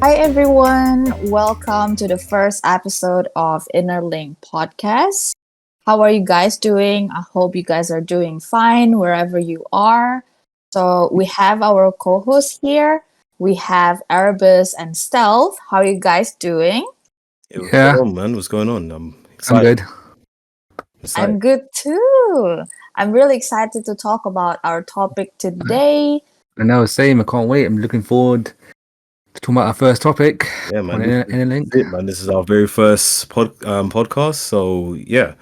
Hi, everyone. Welcome to the first episode of Inner Link podcast. How are you guys doing? I hope you guys are doing fine wherever you are. So, we have our co hosts here. We have Erebus and Stealth. How are you guys doing? Hey, what's going Yeah, on, man? What's going on? I'm I'm excited. good. I'm Excited. good too. I'm really excited to talk about our topic today. I know, same. I can't wait. I'm looking forward to talking about our first topic Yeah, on man. Inner This Link. is it, man. This is our very first podcast. So yeah.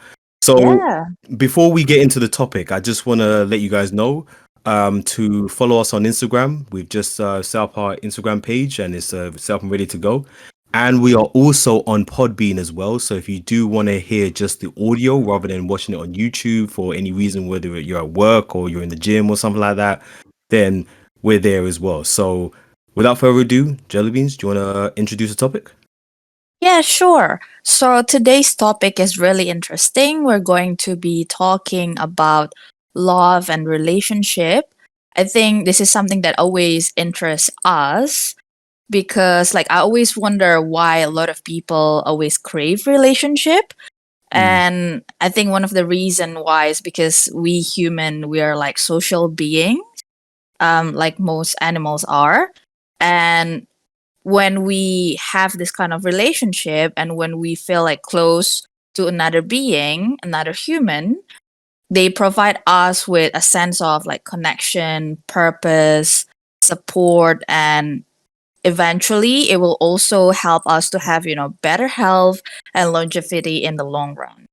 So Yeah. before we get into the topic, I just want to let you guys know to follow us on Instagram. We've just set up our Instagram page, and it's set up and ready to go. And we are also on Podbean as well. So if you do want to hear just the audio rather than watching it on YouTube for any reason, whether you're at work or you're in the gym or something like that, then we're there as well. So without further ado, Jelly Beans, do you want to introduce the topic? Yeah, sure. So today's topic is really interesting. We're going to be talking about love and relationship. I think this is something that always interests us because like I always wonder why a lot of people always crave relationship. Mm. And I think one of the reason why is because we are like social beings, like most animals are. And when we have this kind of relationship and when we feel like close to another being, another human, they provide us with a sense of like connection, purpose, support, and eventually it will also help us to have, better health and longevity in the long run.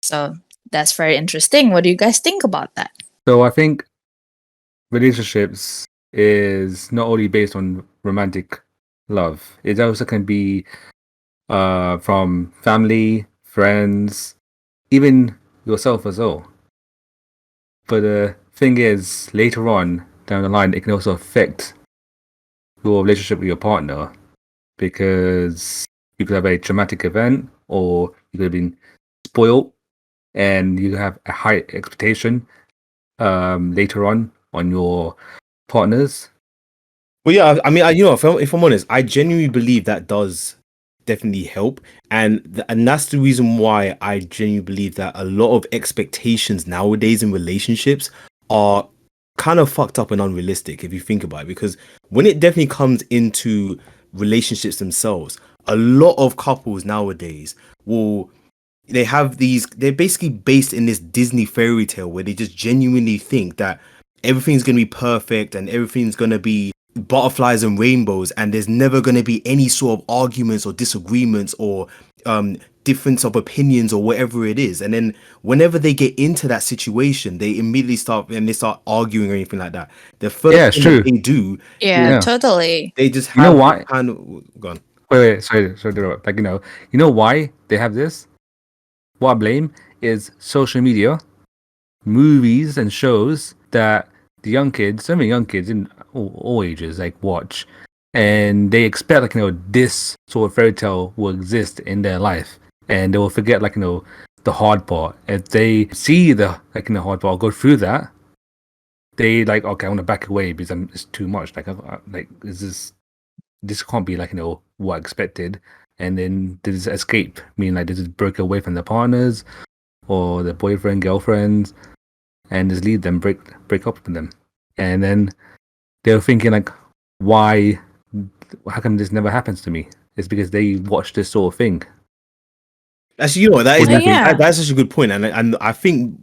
So that's very interesting. What do you guys think about that? So I think relationships is not only based on romantic love. It also can be from family, friends, even yourself as well. But the thing is, later on down the line, it can also affect your relationship with your partner because you could have a traumatic event or you could have been spoiled and you have a high expectation later on your partners. Well, yeah, I mean, if I'm honest, I genuinely believe that does definitely help, and that's the reason why I genuinely believe that a lot of expectations nowadays in relationships are kind of fucked up and unrealistic if you think about it. Because when it definitely comes into relationships themselves, a lot of couples nowadays will they're basically based in this Disney fairy tale where they just genuinely think that everything's gonna be perfect and everything's gonna be butterflies and rainbows, and there's never gonna be any sort of arguments or disagreements or difference of opinions or whatever it is. And then whenever they get into that situation, they immediately start arguing or anything like that. The first Yeah, it's thing that true. they do Yeah, is Yeah. totally. they just You know have this why? kind of gone. Wait, sorry to interrupt. Like, you know why they have this? What I blame is social media, movies and shows that the young kids, so many young kids in all ages, like watch, and they expect like this sort of fairy tale will exist in their life, and they will forget like the hard part. If they see the hard part, go through that, they like okay, I want to back away because it's too much. Like this can't be like what I expected, and then they just escape, meaning like they just break away from their partners or their boyfriend, girlfriends, and just leave them, break up with them. And then they're thinking like, why? How come this never happens to me? It's because they watch this sort of thing. Actually, you know what, What do you think? Yeah. that's such a good point, and I think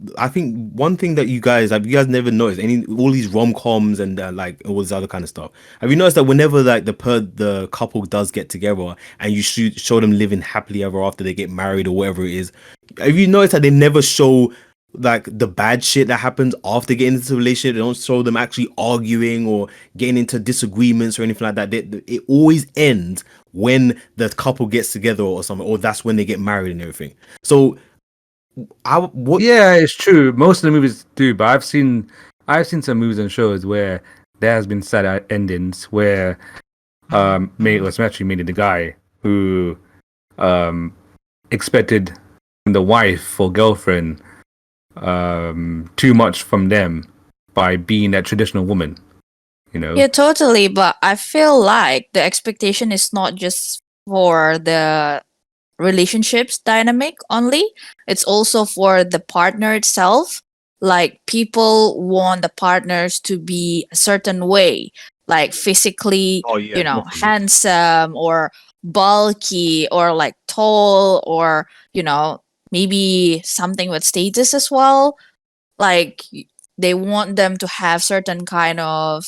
one thing that you guys have you guys never noticed any all these rom coms and like all this other kind of stuff. Have you noticed that whenever like the couple does get together and you show them living happily ever after they get married or whatever it is, have you noticed that they never show like the bad shit that happens after getting into the relationship? They don't show them actually arguing or getting into disagreements or anything like that. It always ends when the couple gets together or something, or that's when they get married and everything. So, what? Yeah, it's true. Most of the movies do, but I've seen some movies and shows where there has been sad endings where it was actually mainly the guy who um expected from the wife or girlfriend too much from them by being that traditional woman. You know. Yeah, totally. But I feel like the expectation is not just for the relationships dynamic only, it's also for the partner itself. Like people want the partners to be a certain way, like physically, Oh yeah, definitely. handsome or bulky or like tall or, maybe something with status as well. Like they want them to have certain kind of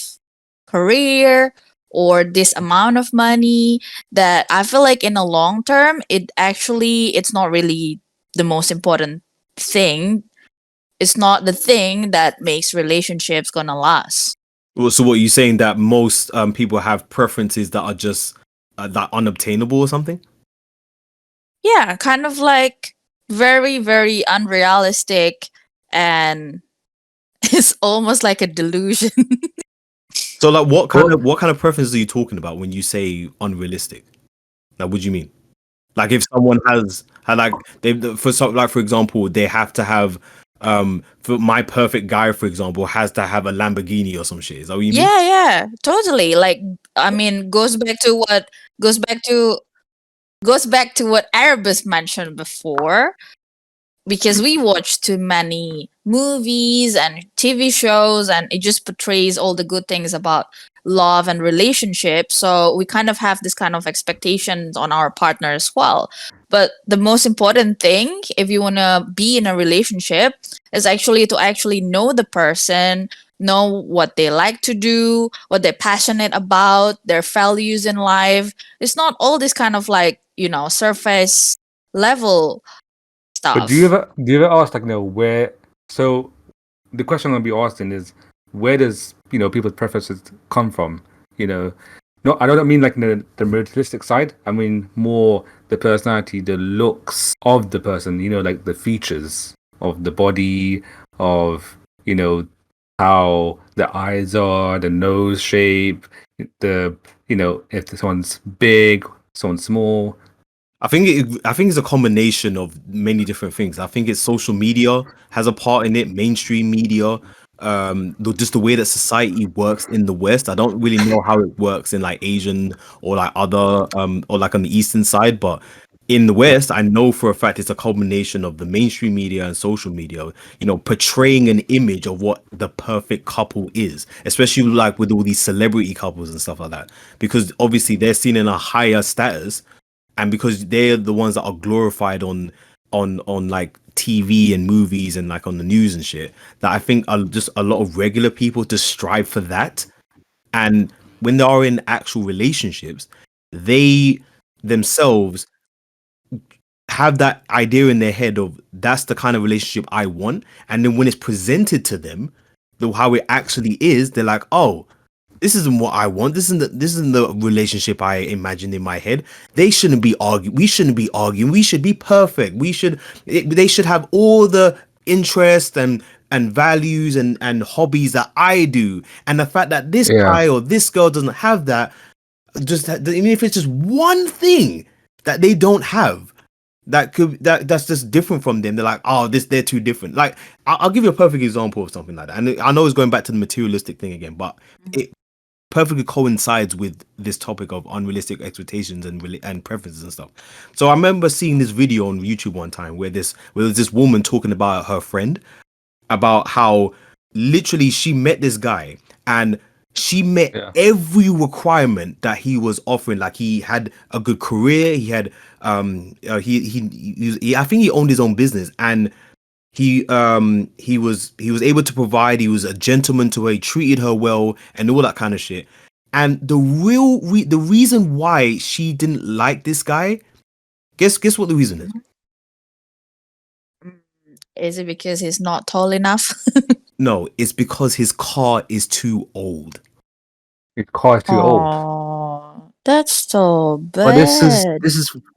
career or this amount of money, that I feel like in the long term it's not really the most important thing. It's not the thing that makes relationships gonna last. Well, so what you're saying that most people have preferences that are just that unobtainable or something? Yeah, kind of like very, very unrealistic, and it's almost like a delusion. So like Well, what kind of preferences are you talking about when you say unrealistic? Like what do you mean? Like if someone has had like they for some like for example they have to have for my perfect guy for example has to have a Lamborghini or some shit. Is that what you mean? Yeah, yeah, totally. Like, I mean, goes back to goes back to what Arabus mentioned before, because we watch too many movies and TV shows, and it just portrays all the good things about love and relationships. So we kind of have this kind of expectations on our partner as well. But the most important thing, if you want to be in a relationship, is actually to actually know the person, know what they like to do, what they're passionate about, their values in life. It's not all this kind of like, surface level but stuff. do you ever ask like, where? So the question I'm gonna be asking is, where does people's preferences come from? You know, no, I don't mean like the materialistic side. I mean more the personality, the looks of the person. Like the features of the body, of how the eyes are, the nose shape, the if someone's big, someone's small. I think it's a combination of many different things. I think it's social media has a part in it, mainstream media, just the way that society works in the West. I don't really know how it works in like Asian or like other or like on the Eastern side, but in the West, I know for a fact it's a combination of the mainstream media and social media, portraying an image of what the perfect couple is, especially like with all these celebrity couples and stuff like that, because obviously they're seen in a higher status and because they're the ones that are glorified on like TV and movies and like on the news and shit, that I think are just a lot of regular people to strive for that. And when they are in actual relationships, they themselves have that idea in their head of that's the kind of relationship I want. And then when it's presented to them, how it actually is, they're like, oh, this isn't what I want. This isn't the relationship I imagined in my head. They shouldn't be arguing. We shouldn't be arguing. We should be perfect. They should have all the interests and values and hobbies that I do. And the fact that this Yeah. guy or this girl doesn't have that, even if it's just one thing that they don't have, that's just different from them. They're like, oh, they're too different. Like, I'll give you a perfect example of something like that. And I know it's going back to the materialistic thing again, but it perfectly coincides with this topic of unrealistic expectations and preferences and stuff. So I remember seeing this video on YouTube one time where there's this woman talking about her friend, about how literally she met this guy and she met Yeah. every requirement that he was offering. Like he had a good career, he had I think he owned his own business, and he was able to provide. He was a gentleman to her, he treated her well and all that kind of shit. And the reason why she didn't like this guy, guess what the reason is? Is it because he's not tall enough? No, it's because his car is too old. His car is too old. Oh, that's so But this is bad.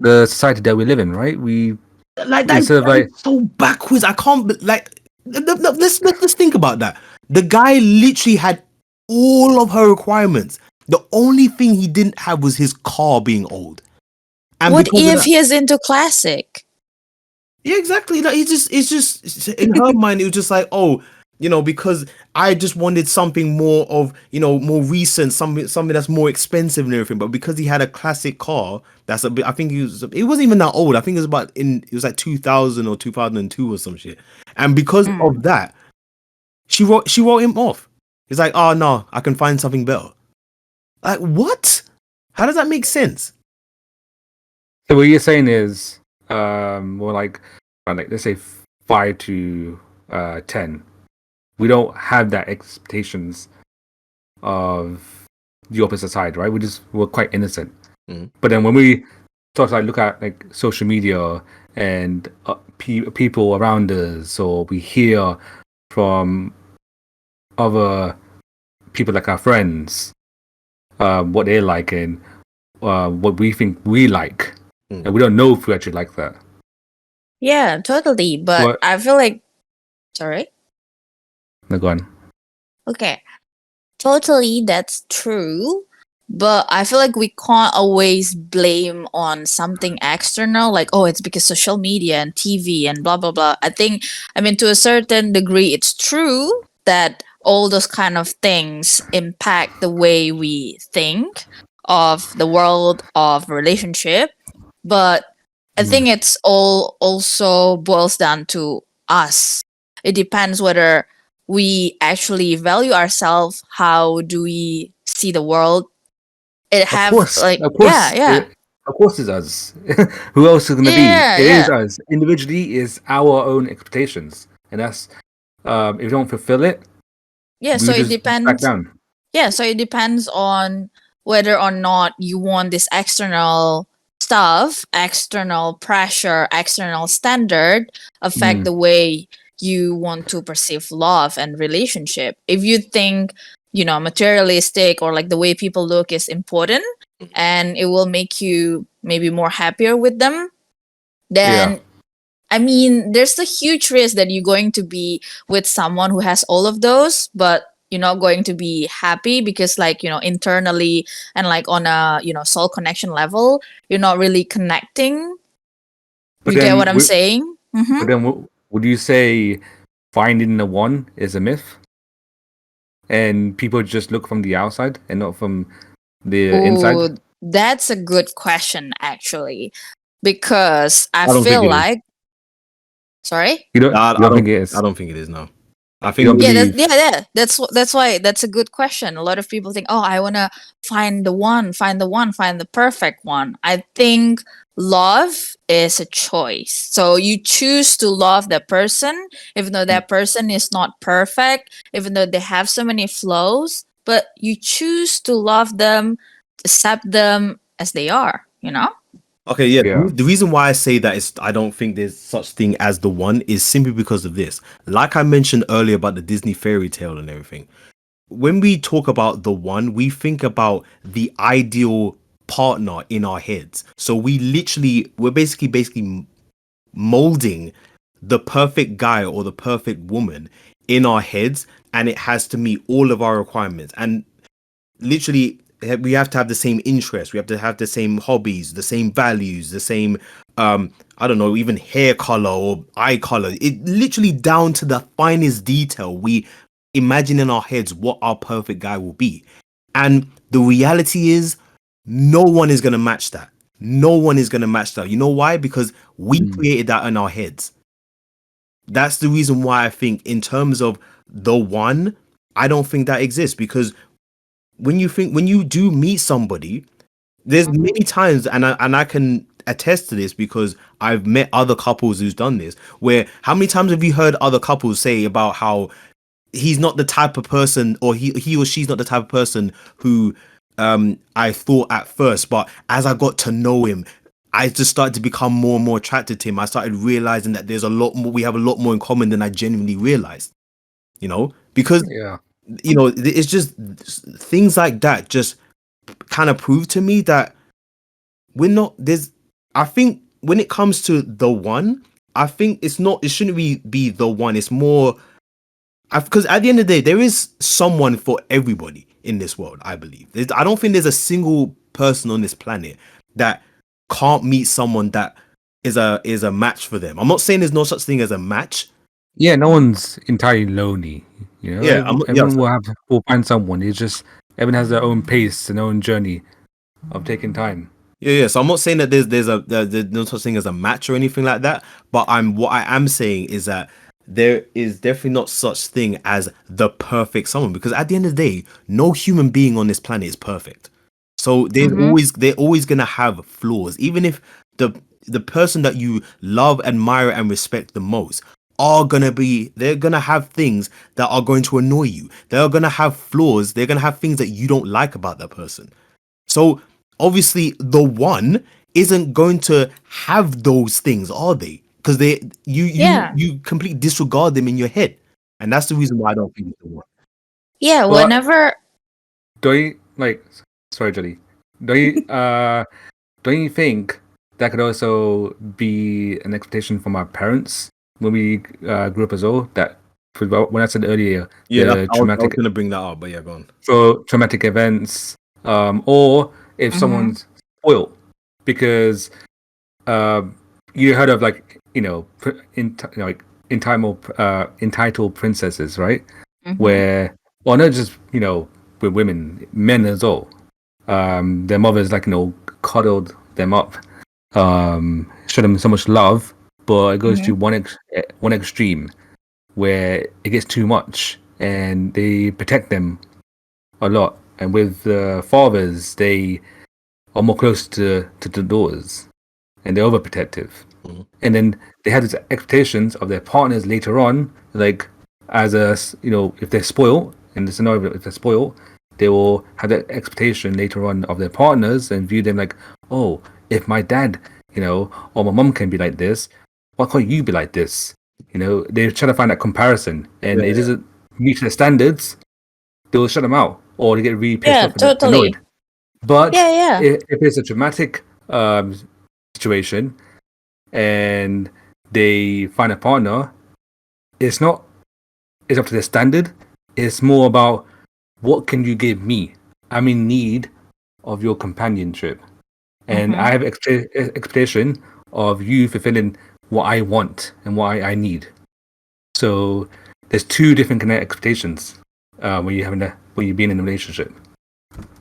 the society that we live in, right? We Like instead of that is like so backwards. I can't like let's think about that. The guy literally had all of her requirements. The only thing he didn't have was his car being old. And What because of if that, he is into classic? yeah, exactly. Like it's just in her mind, it was just like, oh, because I just wanted something more of, more recent, something that's more expensive and everything. But because he had a classic car, that's a bit. I think it wasn't even that old. I think it was like 2000 or 2002 or some shit. And because Mm. of that, she wrote him off. It's like, oh no, I can find something better. Like, what? How does that make sense? So what you're saying is, more like let's say 5 to 10. We don't have that expectations of the opposite side, right? We're quite innocent. Mm. But then when we start to look at like social media and people around us, or we hear from other people like our friends, what they like and what we think we like, Mm. and we don't know if we actually like that. Yeah, totally. But But I feel like, sorry. no, go on. Okay. Totally, that's true. But I feel like we can't always blame on something external, like, oh, it's because social media and TV and blah, blah, blah. I mean, to a certain degree, it's true that all those kind of things impact the way we think of the world, of relationship. But I think it's all also boils down to us. It depends whether we actually value ourselves. How do we see the world? It Of have course, like, of yeah, course, yeah, of course, it's us. Who else is gonna be? yeah, It is yeah, us. Individually, is our own expectations, and that's if you don't fulfill it, yeah. we So it just back depends. down. Yeah, so it depends on whether or not you want this external stuff, external pressure, external standard affect Mm, the way you want to perceive love and relationship. If you think, materialistic or like the way people look is important and it will make you maybe more happier with them, yeah, then I mean, there's a huge risk that you're going to be with someone who has all of those, but you're not going to be happy because, like, internally and like on a, soul connection level, you're not really connecting. but You get what then, I'm saying? Mm-hmm. would you say finding the one is a myth, and people just look from the outside and not from the inside? Oh, that's a good question, actually, because I I don't think feel it is. like, sorry? You don't. I, You I don't think don't. it I is. don't think it is. No. I You don't think. Yeah, believe. yeah. That's why that's a good question. A lot of people think, "Oh, I want to find the one, find the one, find the perfect one." I think love is a choice. So you choose to love that person even though that person is not perfect, even though they have so many flaws, but you choose to love them, accept them as they are, you know? Okay, yeah. Yeah. The reason why I say that is I don't think there's such thing as the one is simply because of this. Like I mentioned earlier about the Disney fairy tale and everything. When we talk about the one, we think about the ideal partner in our heads. So we're basically molding the perfect guy or the perfect woman in our heads, and it has to meet all of our requirements. And literally we have to have the same interests, we have to have the same hobbies, the same values, the same I don't know, even hair color or eye color. It literally down to the finest detail. We imagine in our heads what our perfect guy will be. And the reality is no one is going to match that. No one is going to match that. You know why? Because we Mm. created that in our heads. That's the reason why I think in terms of the one, I don't think that exists, because when you do meet somebody, there's many times, and I can attest to this because I've met other couples who's done this, where how many times have you heard other couples say about how he's not the type of person, or he or she's not the type of person who I thought at first, but as I got to know him, I just started to become more and more attracted to him. I started realizing that there's a lot more, we have a lot more in common than I genuinely realized, because Yeah. it's just things like that just kind of prove to me that we're not there's I think when it comes to the one, I think it shouldn't be the one. It's more, because at the end of the day there is someone for everybody in this world. I believe I don't think there's a single person on this planet that can't meet someone that is a match for them. I'm not saying there's no such thing as a match, Yeah, no one's entirely lonely. You know, Yeah, yeah, everyone will find someone. It's just everyone has their own pace and their own journey of taking time. yeah. So I'm not saying that there's no such thing as a match or anything like that. But what I am saying is that there is definitely not such thing as the perfect someone, because at the end of the day, no human being on this planet is perfect. So Mm-hmm. they're always gonna have flaws, even if the person that you love, admire, and respect the most they're gonna have things that are going to annoy you. They're gonna have flaws. They're gonna have things that you don't like about that person. So obviously the one isn't going to have those things, are they? Because Yeah. you completely disregard them in your head. And that's the reason why I don't think it's the one. Yeah. But Whenever. don't you like? Sorry, Jolly. Don't you don't you think that could also be an expectation from our parents when we grew up as well? That when I said earlier, Yeah, the I was gonna bring that up, but yeah, go on. traumatic events, or if Mm-hmm. someone's spoiled, because you heard of like like entitled princesses, right? Mm-hmm. Where, well, not just with women, men as well. Their mothers like coddled them up, showed them so much love, but it goes Mm-hmm. to one extreme where it gets too much, and they protect them a lot. And with fathers, they are more close to the daughters, and they're overprotective. Mhm. And then they have these expectations of their partners later on, like as if they're spoiled in the scenario, if they're spoiled, they will have that expectation later on of their partners and view them like, oh, if my dad, or my mom can be like this, why can't you be like this? They're trying to find that comparison, and it Yeah, doesn't meet their standards. They'll shut them out, or they get really pissed Yeah. off and Totally. annoyed. But Yeah. Yeah. if it's a traumatic situation and they find a partner, it's not it's up to their standard. It's more about what can you give me? I'm in need of your companionship, and Mm-hmm. I have expectation of you fulfilling what I want and what I need. So there's two different kind of expectations when you're being in a relationship.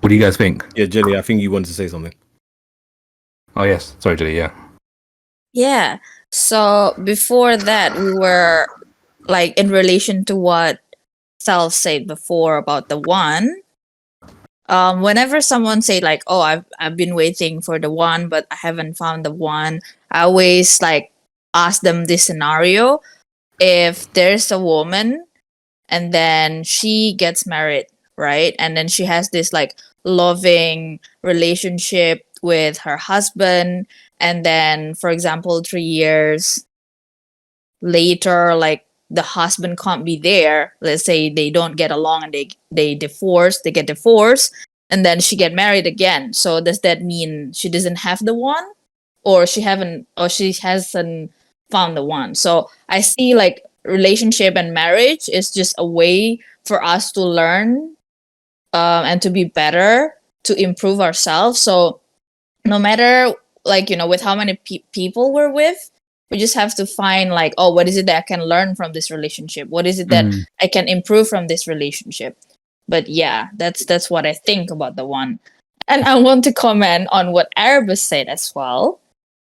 What do you guys think? yeah, Jenny, I think you wanted to say something. Oh yes, sorry, Julie. Yeah. Yeah. So before that, we were like in relation to what Self said before about the one. Whenever someone say like, "Oh, I've been waiting for the one, but I haven't found the one," I always like ask them this scenario: if there's a woman and then she gets married, right, and then she has this like loving relationship with her husband, and then for example 3 years later, like the husband can't be there, let's say they don't get along and they get divorced, and then she get married again. So does that mean she doesn't have the one, or she hasn't found the one? So I see like relationship and marriage is just a way for us to learn, and to be better, to improve ourselves. So no matter, like, with how many people we're with, we just have to find like, oh, what is it that I can learn from this relationship, what is it that Mm. I can improve from this relationship. But yeah, that's what I think about the one. And I want to comment on what Arabus said as well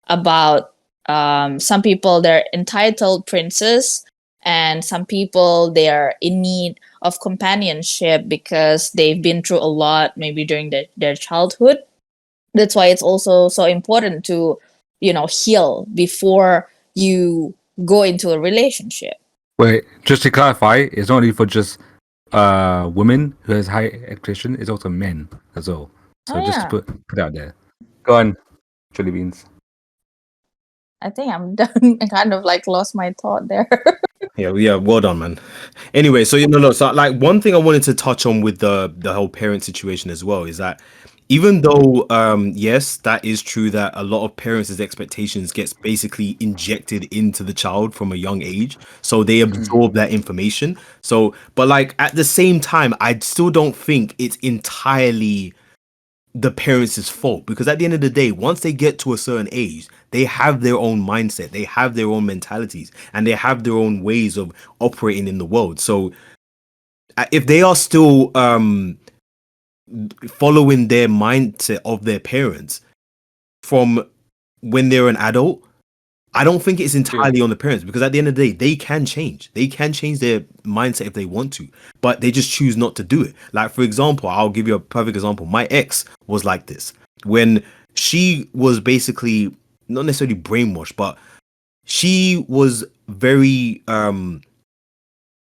about, some people they're entitled princes, and some people they are in need of companionship because they've been through a lot maybe during their childhood. That's why it's also so important to heal before you go into a relationship. Wait, just to clarify, it's not only for just women who has high expectation, it's also men as well. Oh So just to yeah, put out there. Go on, Chili Beans. I think I'm done. I kind of like lost my thought there. Yeah, yeah, well done, man. Anyway, so no, so like one thing I wanted to touch on with the whole parent situation as well is that even though yes, that is true that a lot of parents' expectations gets basically injected into the child from a young age, so they absorb that information. So, but like at the same time, I still don't think it's entirely the parents' fault, because at the end of the day, once they get to a certain age, they have their own mindset, they have their own mentalities, and they have their own ways of operating in the world. So if they are still following their mindset of their parents from when they're an adult, I don't think it's entirely on the parents, because at the end of the day, they can change. They can change their mindset if they want to, but they just choose not to do it. Like, for example, I'll give you a perfect example. My ex was like this when she was basically not necessarily brainwashed, but she was very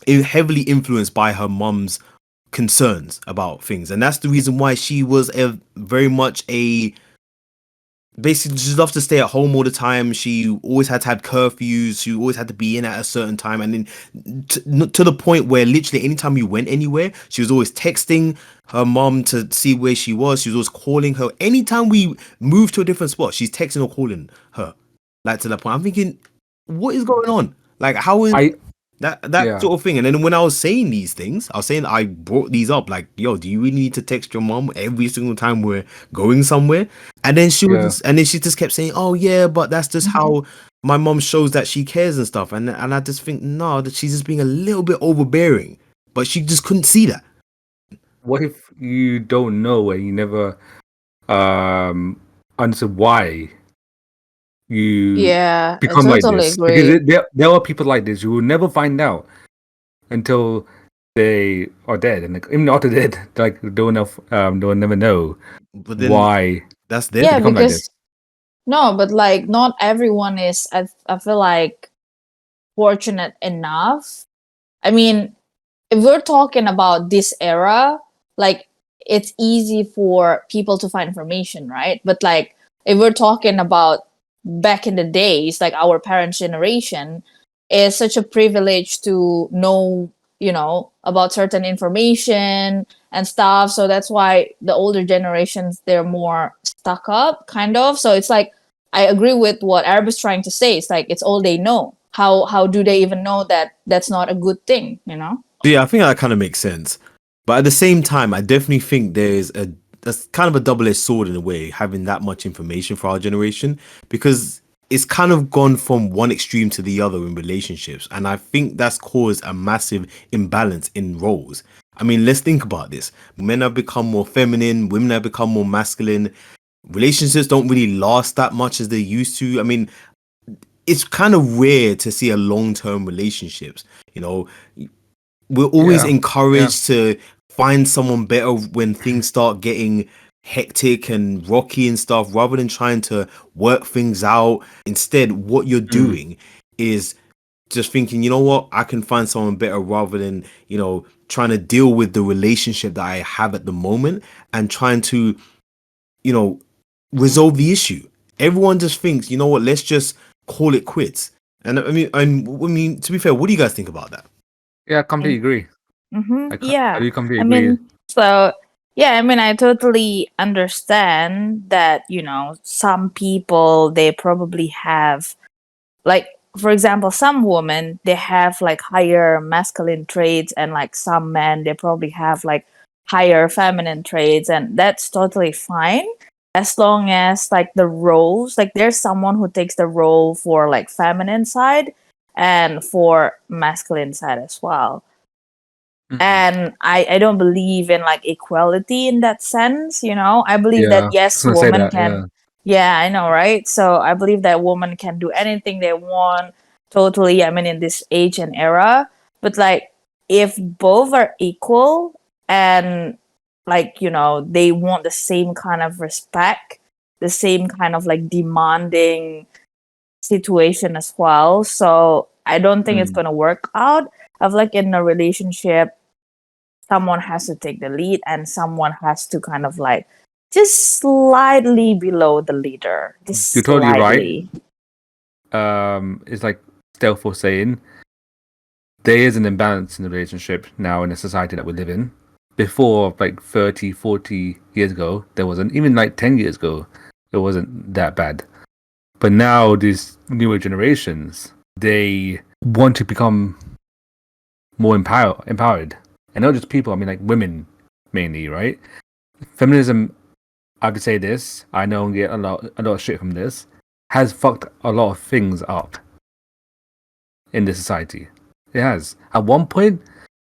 heavily influenced by her mum's concerns about things, and that's the reason why she was a very much a basically she loved to stay at home all the time. She always had to have curfews. She always had to be in at a certain time, and then to the point where literally anytime we went anywhere, she was always texting her mom to see where she was. She was always calling her. Anytime we moved to a different spot, she's texting or calling her. Like, to the point, I'm thinking, what is going on? Like, how is that Yeah. sort of thing? And then when I was saying these things, I brought these up, like, yo, do you really need to text your mom every single time we're going somewhere? And then she just kept saying, oh yeah, but that's just how my mom shows that she cares and stuff. And I just think, no, that she's just being a little bit overbearing, but she just couldn't see that. What if you don't know and you never answer why you Yeah, I become like totally this? Because agree. there are people like this who will never find out until they are dead, and even after dead, like they'll never know But then why that's they Yeah, their become like this. because no, but like not everyone is. I feel like fortunate enough. I mean, if we're talking about this era, like it's easy for people to find information, right? But like if we're talking about back in the days, like our parents' generation, is such a privilege to know, about certain information and stuff. So that's why the older generations, they're more stuck up, kind of. So it's like I agree with what Arab is trying to say. It's like it's all they know. How do they even know that that's not a good thing, Yeah, I think that kind of makes sense. But at the same time, I definitely think there's that's kind of a double-edged sword in a way, having that much information for our generation, because it's kind of gone from one extreme to the other in relationships. And I think that's caused a massive imbalance in roles. I mean, let's think about this. Men have become more feminine, women have become more masculine. Relationships don't really last that much as they used to. I mean, it's kind of rare to see a long-term relationships. You know, we're always Yeah, encouraged to find someone better when things start getting hectic and rocky and stuff, rather than trying to work things out. Instead, what you're doing is just thinking, you know what, I can find someone better, rather than, trying to deal with the relationship that I have at the moment and trying to, you know, resolve the issue. Everyone just thinks, you know what, let's just call it quits. And I mean, to be fair, what do you guys think about that? yeah, I completely agree. I Yeah. do completely I agree. mean, so yeah, I mean, I totally understand that, some people they probably have like for example, some women they have like higher masculine traits and like some men they probably have like higher feminine traits and that's totally fine as long as like the roles like there's someone who takes the role for like feminine side and for masculine side as well and I don't believe in like equality in that sense, I believe that Yeah, I was yes gonna say women that. can Yeah, yeah I know right so I believe that women can do anything they want totally I mean in this age and era but like if both are equal and like they want the same kind of respect the same kind of like demanding situation as well so I don't think it's gonna work out of like in a relationship someone has to take the lead and someone has to kind of like just slightly below the leader you're just totally right. slightly It's like Stealth was saying, there is an imbalance in the relationship now in the society that we live in. Before, like 30, 40 years ago, there wasn't. Even like 10 years ago, it wasn't that bad. But now, these newer generations, they want to become more empowered. And not just people, I mean, like women mainly, right? Feminism I have to say this. I know and get a lot of shit from this. Has fucked a lot of things up in this society. It has. At one point,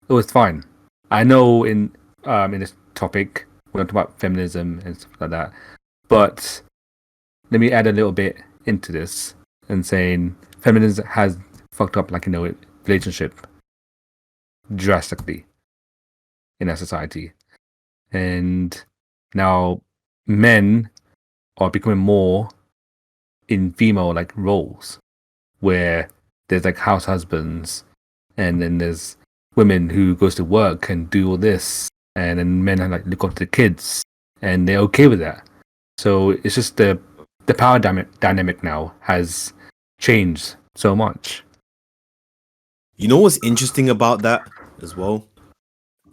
it was fine. I know in this topic we're going to talk about feminism and stuff like that, but let me add a little bit into this and saying feminism has fucked up, like, relationship drastically in our society, and now men are becoming more in female like roles where there's like house husbands, and then there's women who goes to work and do all this, and then men are like look after the kids, and they're okay with that. So it's just the power dynamic now has changed so much. You know what's interesting about that as well?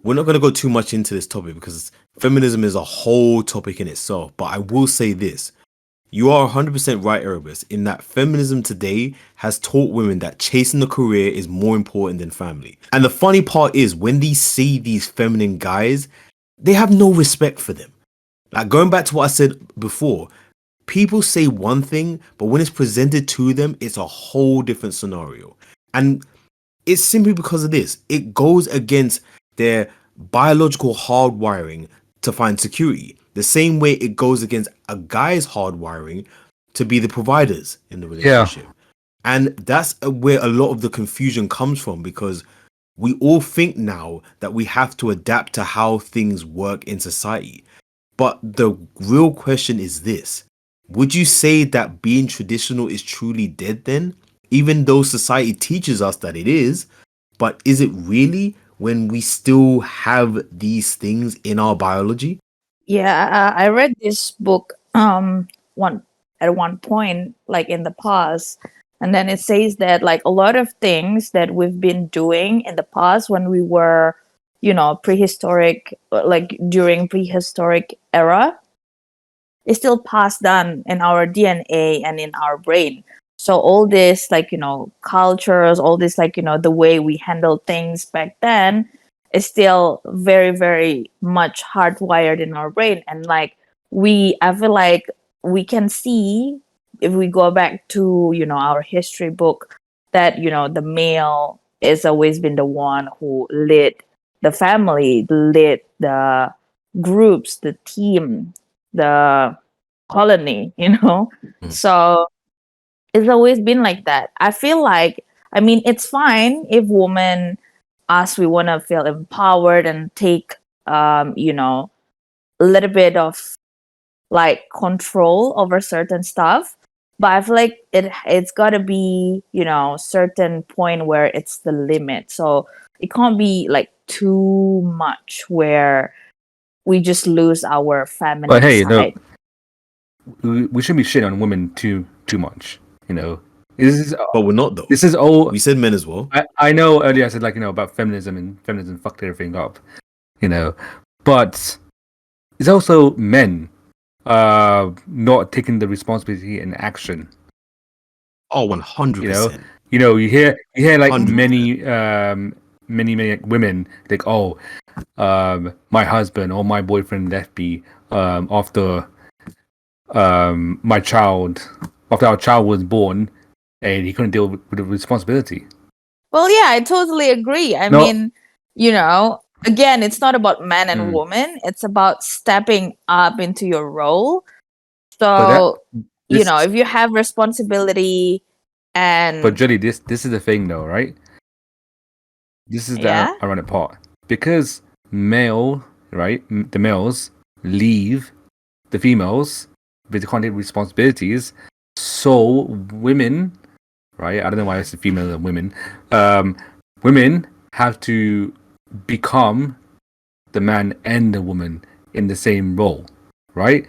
We're not going to go too much into this topic because feminism is a whole topic in itself. But I will say this. You are 100% right, Erebus, in that feminism today has taught women that chasing the career is more important than family. And the funny part is when they see these feminine guys, they have no respect for them. Like going back to what I said before, people say one thing, but when it's presented to them, it's a whole different scenario. And it's simply because of this. It goes against their biological hardwiring to find security. The same way it goes against a guy's hardwiring to be the providers in the relationship. And that's where a lot of the confusion comes from, because we all think now that we have to adapt to how things work in society. But the real question is this. Would you say that being traditional is truly dead then? Even though society teaches us that it is, but is it really when we still have these things in our biology? Yeah, I read this book one at one point, like in the past, and then it says that like a lot of things that we've been doing in the past when we were, prehistoric, like during prehistoric era, is still passed down in our DNA and in our brain. So all this, like, cultures, all this, like, the way we handle things back then is still very, very much hardwired in our brain. And like, I feel like we can see if we go back to, our history book that, the male has always been the one who led the family, led the groups, the team, the colony, So it's always been like that. I feel like, I mean, it's fine if women, us, we want to feel empowered and take, a little bit of like control over certain stuff. But I feel like it's got to be, certain point where it's the limit. So it can't be like too much where we just lose our feminine But hey, side. we shouldn't be shitting on women too much. This is But we're not though. this is all. We said men as well. I know earlier I said like about feminism, and feminism fucked everything up. But it's also men not taking the responsibility and action. Oh, 100%. You hear like 100%. many like, women like, oh, my husband or my boyfriend left me after our child was born, and he couldn't deal with the responsibility. Well, yeah, I totally agree. I mean, again, it's not about man and woman. It's about stepping up into your role. So, if you have responsibility and... But Jolly, this is the thing though, right? This is the ironic part. Because the males leave the females with the content responsibilities, so women, right? I don't know why it's the female and women. Women have to become the man and the woman in the same role, right?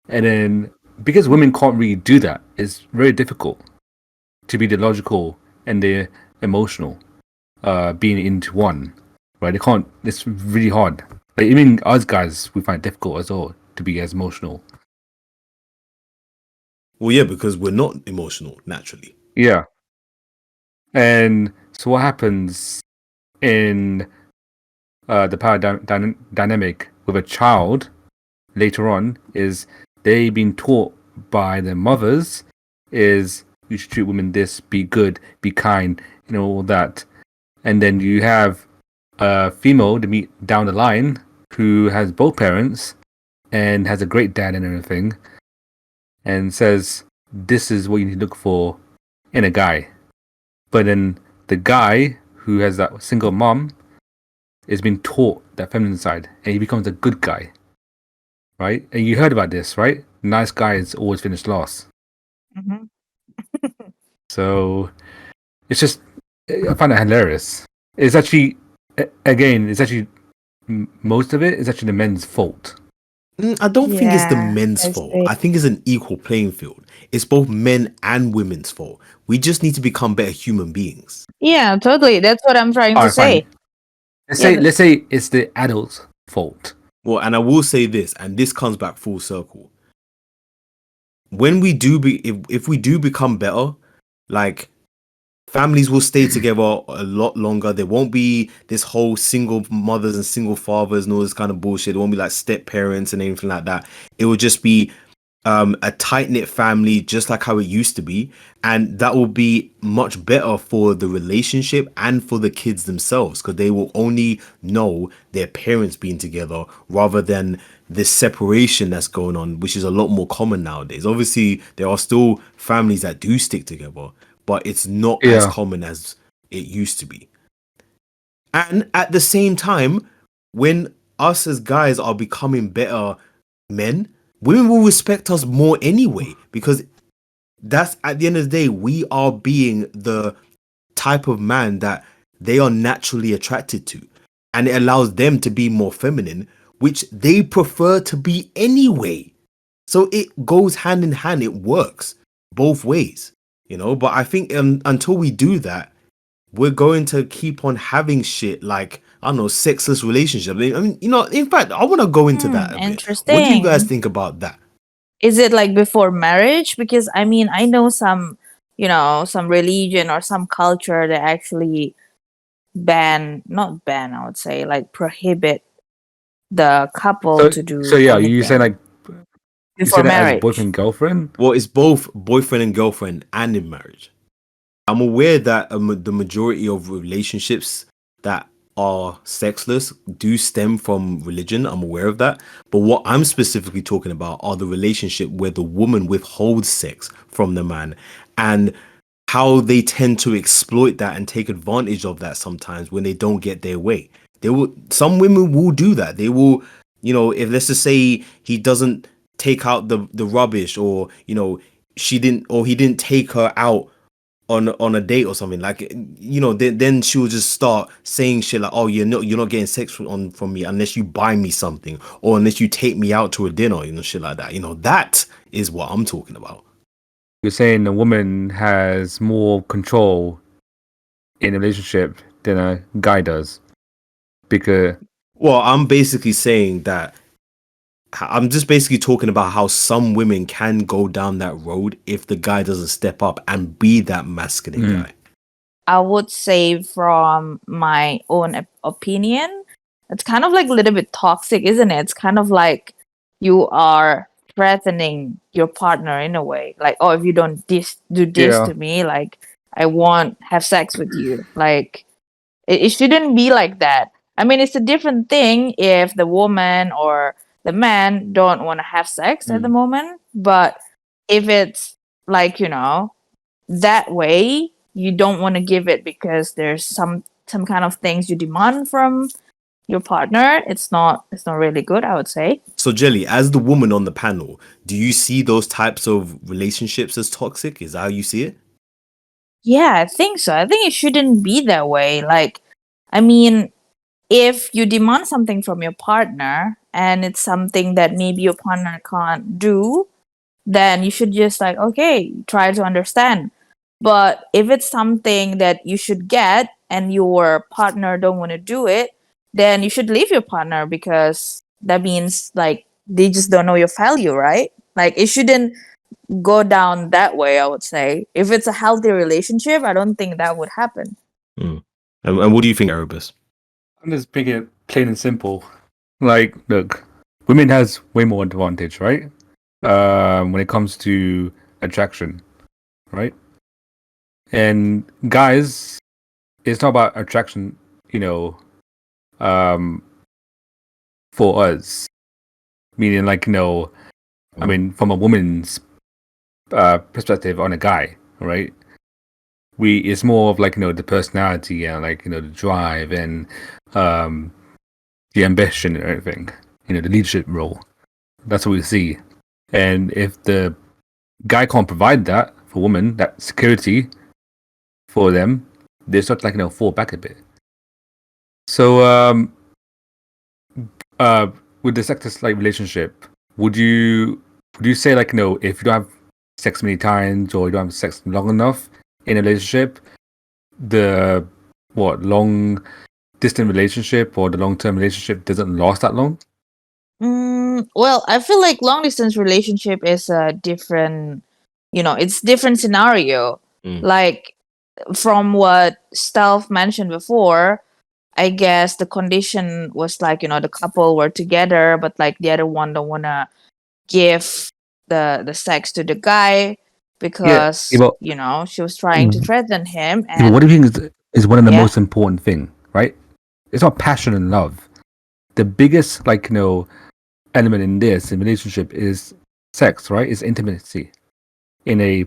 And then because women can't really do that, it's very difficult to be the logical and the emotional being into one, right? They can't. It's really hard. Like, even us guys, we find it difficult as well to be as emotional. Well, yeah, because we're not emotional naturally. Yeah. And so what happens in the power dynamic with a child, later on is they've been taught by their mothers is you should treat women this, be good, be kind, all that. And then you have a female to meet down the line who has both parents and has a great dad and everything, and says this is what you need to look for in a guy. But then the guy who has that single mom is being taught that feminine side, and he becomes a good guy, right? And you heard about this, right? Nice guys always finish last. Mhm. So it's just, I find it hilarious. It's actually, again, most of it is actually the men's fault. I don't think it's the Yeah, men's I fault. see. I think it's an equal playing field. It's both men and women's fault. We just need to become better human beings. Yeah, totally. That's what I'm trying All to right, fine. say. Let's Yeah, let's say it's the adult's fault. Well, and I will say this, and this comes back full circle. When we do if we do become better, like families will stay together a lot longer. There won't be this whole single mothers and single fathers and all this kind of bullshit. There won't be like step parents and anything like that. It will just be a tight-knit family, just like how it used to be, and that will be much better for the relationship and for the kids themselves, because they will only know their parents being together rather than this separation that's going on, which is a lot more common nowadays. Obviously there are still families that do stick together, but it's not as common as it used to be. And at the same time, when us as guys are becoming better men, women will respect us more anyway, because that's, at the end of the day, we are being the type of man that they are naturally attracted to, and it allows them to be more feminine, which they prefer to be anyway. So it goes hand in hand. It works both ways, but I think until we do that, we're going to keep on having shit like, I don't know, sexless relationships. I mean, in fact, I want to go into that a bit. What do you guys interesting. think about that? Is it like before marriage? Because I mean, I know some religion or some culture that actually not ban, I would say, like prohibit the couple So to so do yeah, you say anything like you say before that as marriage. boyfriend girlfriend. Well, it's both boyfriend and girlfriend and in marriage. I'm aware that the majority of relationships that are sexless do stem from religion. I'm aware of that. But what I'm specifically talking about are the relationship where the woman withholds sex from the man, and how they tend to exploit that and take advantage of that sometimes when they don't get their way. Some women will do that. They will, if, let's just say, he doesn't take out the rubbish, or she didn't, or he didn't take her out on a date or something, like, then she will just start saying shit like, oh, you're not getting sex from me unless you buy me something, or unless you take me out to a dinner, shit like that. That is what I'm talking about. You're saying a woman has more control in a relationship than a guy does because Well, I'm basically saying that, I'm just basically talking about how some women can go down that road if the guy doesn't step up and be that masculine guy. I would say, from my own opinion, it's kind of like a little bit toxic, isn't it? It's kind of like you are threatening your partner in a way. Like, oh, if you don't do this yeah. to me, like, I won't have sex with you. Like, it shouldn't be like that. I mean, it's a different thing if the woman or the man don't want to have sex at the moment. But if it's like, that way, you don't want to give it because there's some kind of things you demand from your partner. It's not really good, I would say. So, Jelly, as the woman on the panel, do you see those types of relationships as toxic? Is that how you see it? Yeah, I think so. I think it shouldn't be that way. Like, I mean, if you demand something from your partner and it's something that maybe your partner can't do, then you should just like, okay, try to understand. But if it's something that you should get and your partner don't want to do it, then you should leave your partner, because that means like they just don't know your value, right? Like, it shouldn't go down that way, I would say. If it's a healthy relationship, I don't think that would happen. And what do you think, Erebus? I'm just making it plain and simple. Like, look, women has way more advantage, right? When it comes to attraction, right? And guys, it's not about attraction, you know, um, for us. Meaning, like, I mean, from a woman's perspective on a guy, right? It's more of like the personality and like the drive and um, the ambition and everything. The leadership role. That's what we see. And if the guy can't provide that for women, that security for them, they start like fall back a bit. So with the sex like relationship, would you say like if you don't have sex many times or you don't have sex long enough in a relationship, the long distant relationship or the long term relationship doesn't last that long? Well, I feel like long distance relationship is a different, it's different scenario. Mm. Like from what Stealth mentioned before, I guess the condition was like, the couple were together, but like the other one don't wanna give the sex to the guy Yeah, because, but she was trying to threaten him. but And what do you think is one of the yeah. most important thing, right? It's not passion and love. The biggest like element in this in relationship is sex, right? Is intimacy in a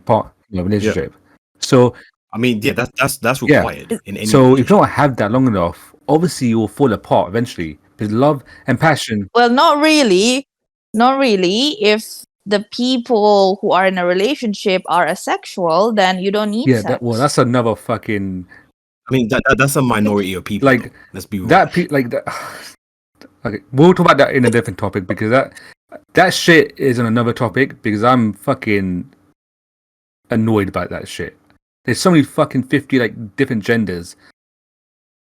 relationship. So I mean, yeah, that's yeah. required in any So if you relationship. don't have that long enough, obviously you will fall apart eventually. Because love and passion. Well, not really. Not really. If the people who are in a relationship are asexual, then you don't need Yeah, sex. that's another fucking I mean, that's a minority of people. like Though. Let's be real. like that. Okay, we'll talk about that in a different topic because that shit is on another topic because I'm fucking annoyed about that shit. There's so many fucking 50 like different genders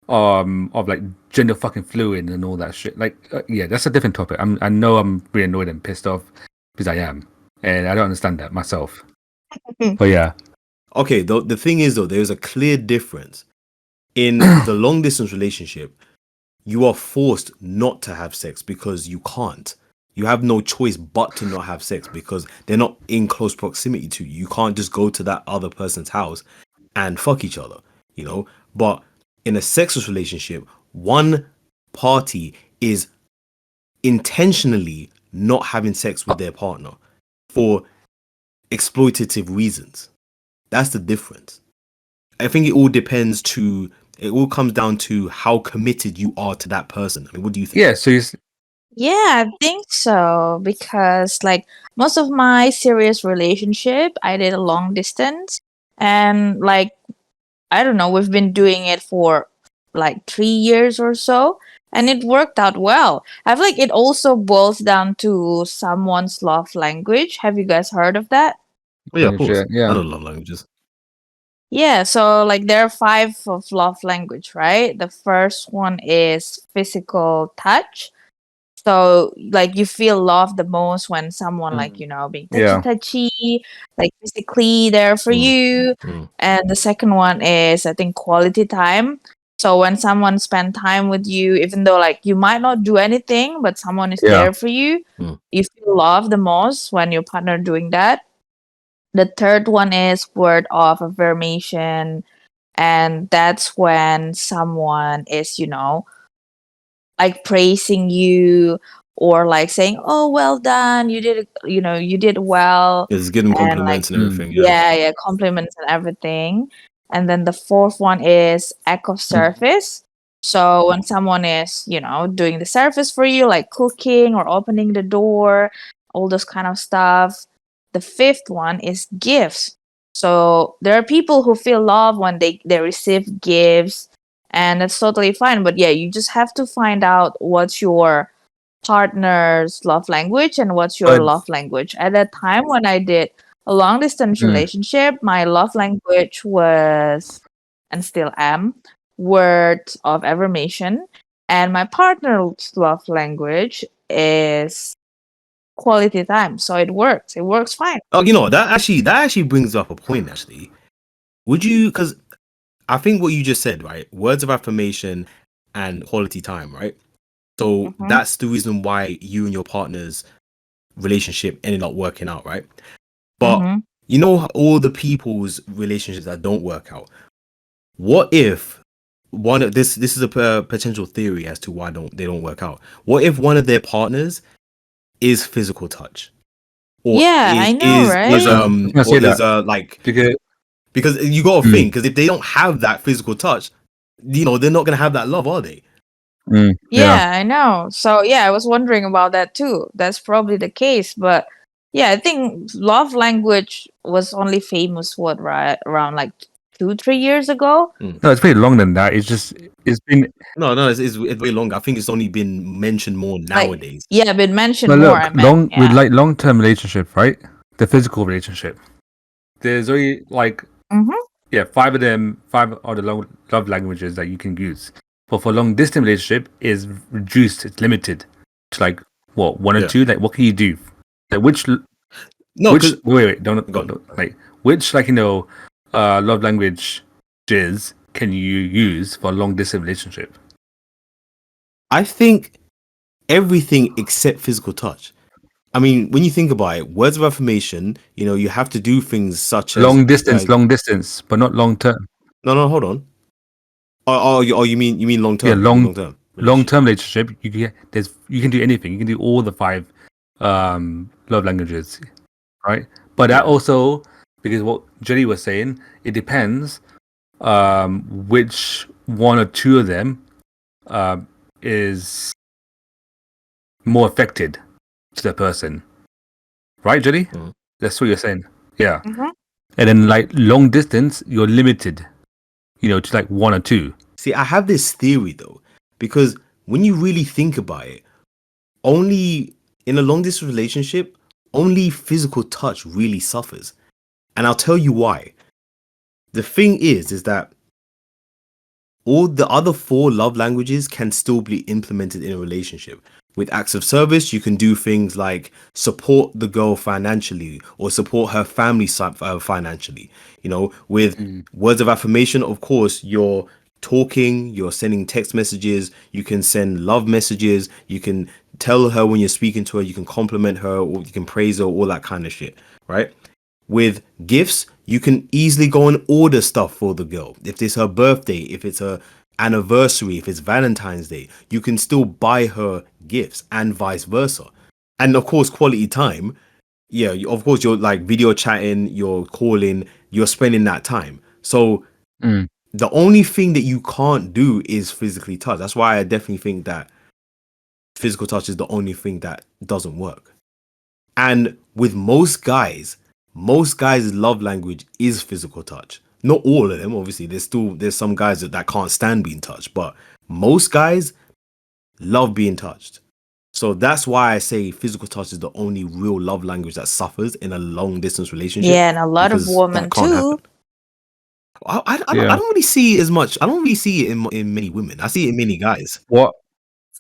of like gender fucking fluid and all that shit. Like yeah, that's a different topic. I know I'm really annoyed and pissed off because I am, and I don't understand that myself. But yeah, Okay, the thing is though, there's a clear difference in the long distance relationship. You are forced not to have sex because you can't. You have no choice but to not have sex because they're not in close proximity to you. You can't just go to that other person's house and fuck each other, But in a sexless relationship, one party is intentionally not having sex with their partner for exploitative reasons. That's the difference. I think it all comes down to how committed you are to that person. I mean, what do you think? yeah. So Yeah, I think so because like most of my serious relationship, I did a long distance, and like I don't know, we've been doing it for like 3 years or so, and it worked out well. I feel like it also boils down to someone's love language. Have you guys heard of that? Oh, yeah, of course. Yeah. I don't love languages. Yeah, so like there are five of love language, right? The first one is physical touch. So like you feel love the most when someone like, being Yeah. touchy, like physically there for Mm, you. mm. And the second one is I think quality time. So when someone spend time with you, even though like you might not do anything, but someone is Yeah. there for you, Mm. you feel love the most when your partner doing that. The third one is word of affirmation, and that's when someone is, like praising you or like saying, "Oh, well done, you did, you did well," Just give them and like, compliments and everything. Yeah. yeah, compliments and everything. And then the fourth one is act of service. So when someone is, doing the service for you, like cooking or opening the door, all those kind of stuff. The fifth one is gifts. So there are people who feel love when they receive gifts, and that's totally fine. But yeah, you just have to find out what's your partner's love language and what's your But love language. At that time when I did a long distance relationship, my love language was, and still am, words of affirmation, and my partner's love language is quality time. So it works fine. oh, that actually brings up a point. Actually, would you? Because I think what you just said, right? Words of affirmation and quality time, right? So Mhm. that's the reason why you and your partner's relationship ended up working out, right? But Mhm. you know all the people's relationships that don't work out. What if one of this is a potential theory as to why they don't work out. What if one of their partners is physical touch, or Yeah, I know, right? I was gonna say that like, because because you got to mm, think, because if they don't have that physical touch, they're not gonna have that love, are they? yeah. Yeah, I know. So yeah, I was wondering about that too. That's probably the case, but yeah, I think love language was only famous what right around like 2-3 years ago. No, it's pretty long than that. It's been No, it's way longer. I think it's only been mentioned more Like nowadays. yeah, been mentioned no more. look I meant yeah. long term relationship, right? The physical relationship. There's only like Mhm. yeah, five are the love languages that you can use. But for long distance relationship is reduced, it's limited to like what, one or Yeah. two? Like what can you do? Like No, which because wait, go on. don't like which like love languages can you use for a long distance relationship? I think everything except physical touch. I mean, when you think about it, words of affirmation, you have to do things such as Long distance, but not long term. no, hold on. You mean long Yeah, term? You mean long term long relationship? term relationship, you can do anything. You can do all the five love languages, right? But that Yeah. also, because what Jenny was saying, it depends which one or two of them is more affected to the person, right, Jenny? Mhm. That's what you're saying. Yeah. Mhm. And then like long distance, you're limited, to like one or two. See, I have this theory though, because when you really think about it, only in a long distance relationship, only physical touch really suffers. And I'll tell you why. The thing is that all the other four love languages can still be implemented in a relationship. With acts of service, you can do things like support the girl financially or support her family financially. With words of affirmation, of course, you're talking, you're sending text messages, you can send love messages, you can tell her when you're speaking to her, you can compliment her, or you can praise her, all that kind of shit, right? With gifts, you can easily go and order stuff for the girl. If it's her birthday, if it's her anniversary, if it's Valentine's Day, you can still buy her gifts and vice versa. And of course, quality time. Yeah, of course, you're like video chatting, you're calling, you're spending that time. So the only thing that you can't do is physically touch. That's why I definitely think that physical touch is the only thing that doesn't work. And with most guys' love language is physical touch. Not all of them, obviously. There's some guys that can't stand being touched, but most guys love being touched. So that's why I say physical touch is the only real love language that suffers in a long distance relationship, Yeah, and a lot of because women that can't happen. too. I don't really see it as much. I don't really see it in many women. I see it in many guys. What?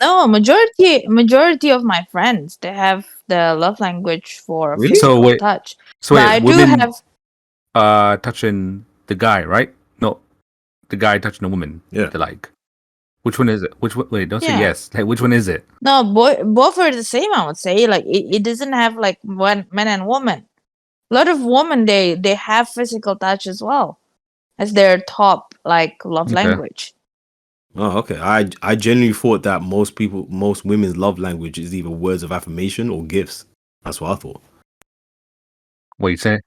No, majority of my friends they have the love language for Really? So physical wait, touch. But I do women have touching the guy, right? Not the guy touching the woman. Yeah. They're like, which one is it? Which one? Wait, don't say yeah. yes. Like, which one is it? No, both are the same. I would say like it doesn't have like one man and woman. A lot of women they have physical touch as well as their top like love Okay. language. Oh, okay. I genuinely thought that most women's love language is either words of affirmation or gifts. That's what I thought. What you say?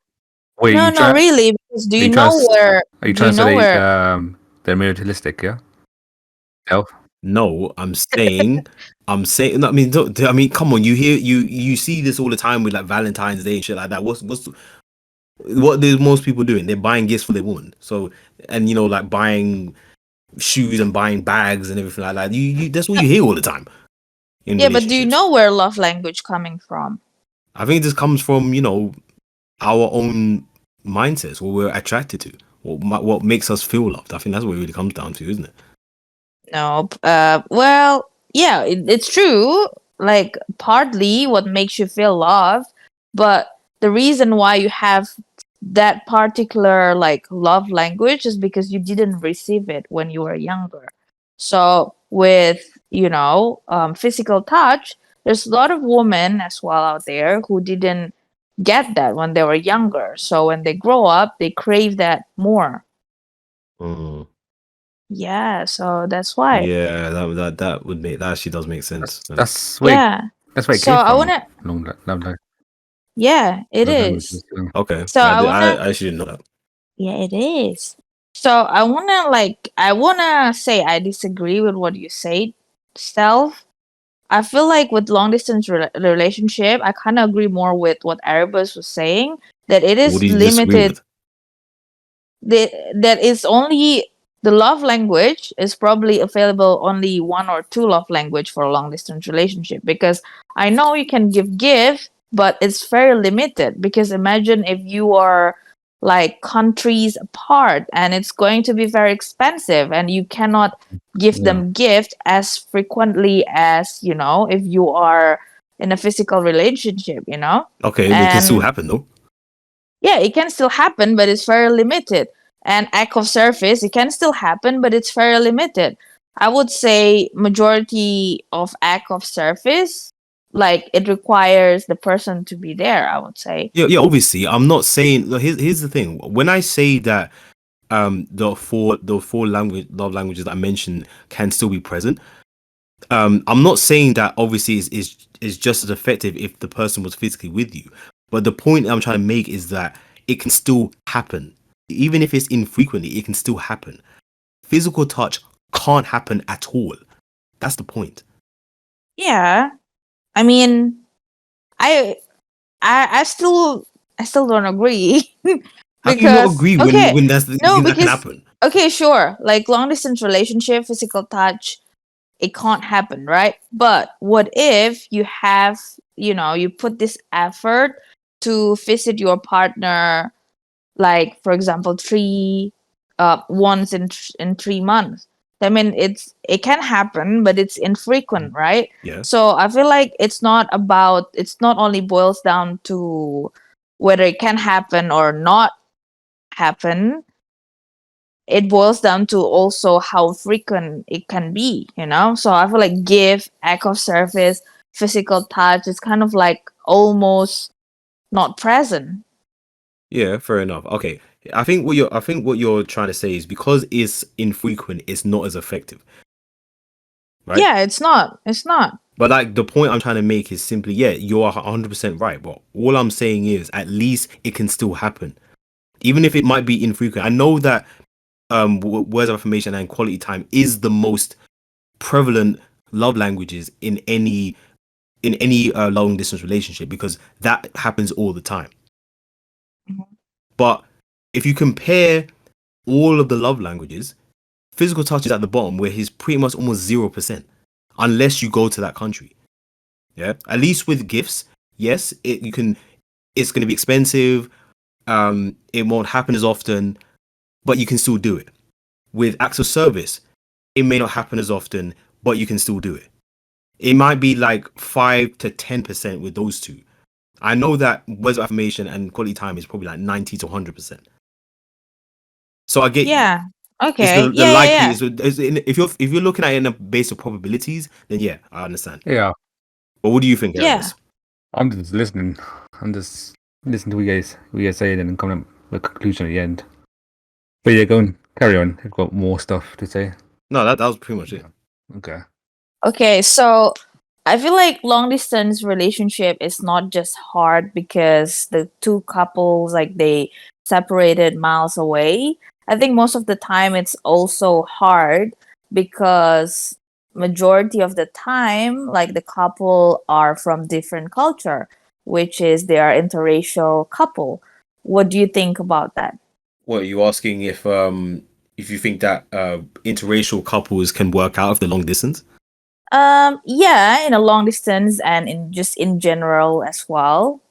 Wait, No, no, really. Because are you trying to, are you do trying you to know say where? they're materialistic? Yeah. Elf. No, I'm saying. No, I mean, come on. You see this all the time with like Valentine's Day and shit like that. What do most people doing? They're buying gifts for their woman. So, and like buying shoes and buying bags and everything like that. That's what you hear all the time in Yeah, but do you relationships. know where love language coming from? I think this comes from our own mindsets, what we're attracted to, what makes us feel loved. I think that's what it really comes down to, isn't it? Nope. Well, yeah, it's true. Like partly what makes you feel love, but the reason why you have that particular like love language is because you didn't receive it when you were younger. So with physical touch, there's a lot of women as well out there who didn't get that when they were younger. So when they grow up, they crave that more. Mm. Yeah, so that's why. Yeah, that would make that actually does make sense. That's where Yeah. that's where it So came I from. wanna. Love Yeah, it is. languages. Yeah. Okay, So I wanna. I actually didn't know that. Yeah, it is. So I wanna say I disagree with what you said, Self. I feel like with long distance relationship, I kind of agree more with what Erebus was saying, that it What is do you disagree limited. with? That is only the love language is probably available only one or two love language for a long distance relationship, because I know you can give, but it's very limited, because imagine if you are like countries apart and it's going to be very expensive and you cannot give Yeah. them gift as frequently as if you are in a physical relationship. Okay, but it can still And happen though. yeah, it can still happen, but it's very limited. And act of service, it can still happen, but it's very limited. I would say majority of act of service, like it requires the person to be there, I would say. Yeah, yeah. Obviously, I'm not saying. Look, here's the thing. When I say that the four love languages that I mentioned can still be present, I'm not saying that obviously is just as effective if the person was physically with you. But the point I'm trying to make is that it can still happen, even if it's infrequently. It can still happen. Physical touch can't happen at all. That's the point. Yeah. I mean, I I still don't agree. How can you not Because agree okay, when no, that can because happen? okay, sure, like long distance relationship, physical touch, it can't happen, right? But what if you have, you put this effort to visit your partner, like for example, once in 3 months? I mean, it can happen, but it's infrequent, right? Yeah. So I feel like it's not only boils down to whether it can happen or not happen. It boils down to also how frequent it can be. So I feel like act of service, physical touch is kind of like almost not present. Yeah, fair enough. Okay. I think what you're trying to say is because it's infrequent, it's not as effective, right? Yeah, it's not. But like the point I'm trying to make is simply, yeah, you're 100% right. But all I'm saying is at least it can still happen. Even if it might be infrequent. I know that words of affirmation and quality time is the most prevalent love languages in any long distance relationship because that happens all the time. Mhm. But if you compare all of the love languages, physical touch is at the bottom where he's pretty much almost 0%, unless you go to that country. Yeah, at least with gifts, yes, it's going to be expensive. It won't happen as often, but you can still do it. With acts of service, it may not happen as often, but you can still do it. It might be like 5 to 10% with those two. I know that words of affirmation and quality time is probably like 90 to 100%. So I get you. Yeah. It's Okay. the Yeah, yeah, likely. yeah. If you're looking at it in a base of probabilities, then yeah, I understand. Yeah. But what do you think, Yeah. Erebus? I'm just listening. I'm just listening to what you guys say and then coming up with a conclusion at the end. But yeah, go and carry on. I've got more stuff to say. No, that was pretty much it. Okay. Okay, so I feel like long distance relationship is not just hard because the two couples like they separated miles away. I think most of the time it's also hard because majority of the time like the couple are from different culture, which is they are interracial couple. What do you think about that? What are you asking if you think that interracial couples can work out if they're long distance? Yeah, in a long distance and in general as well.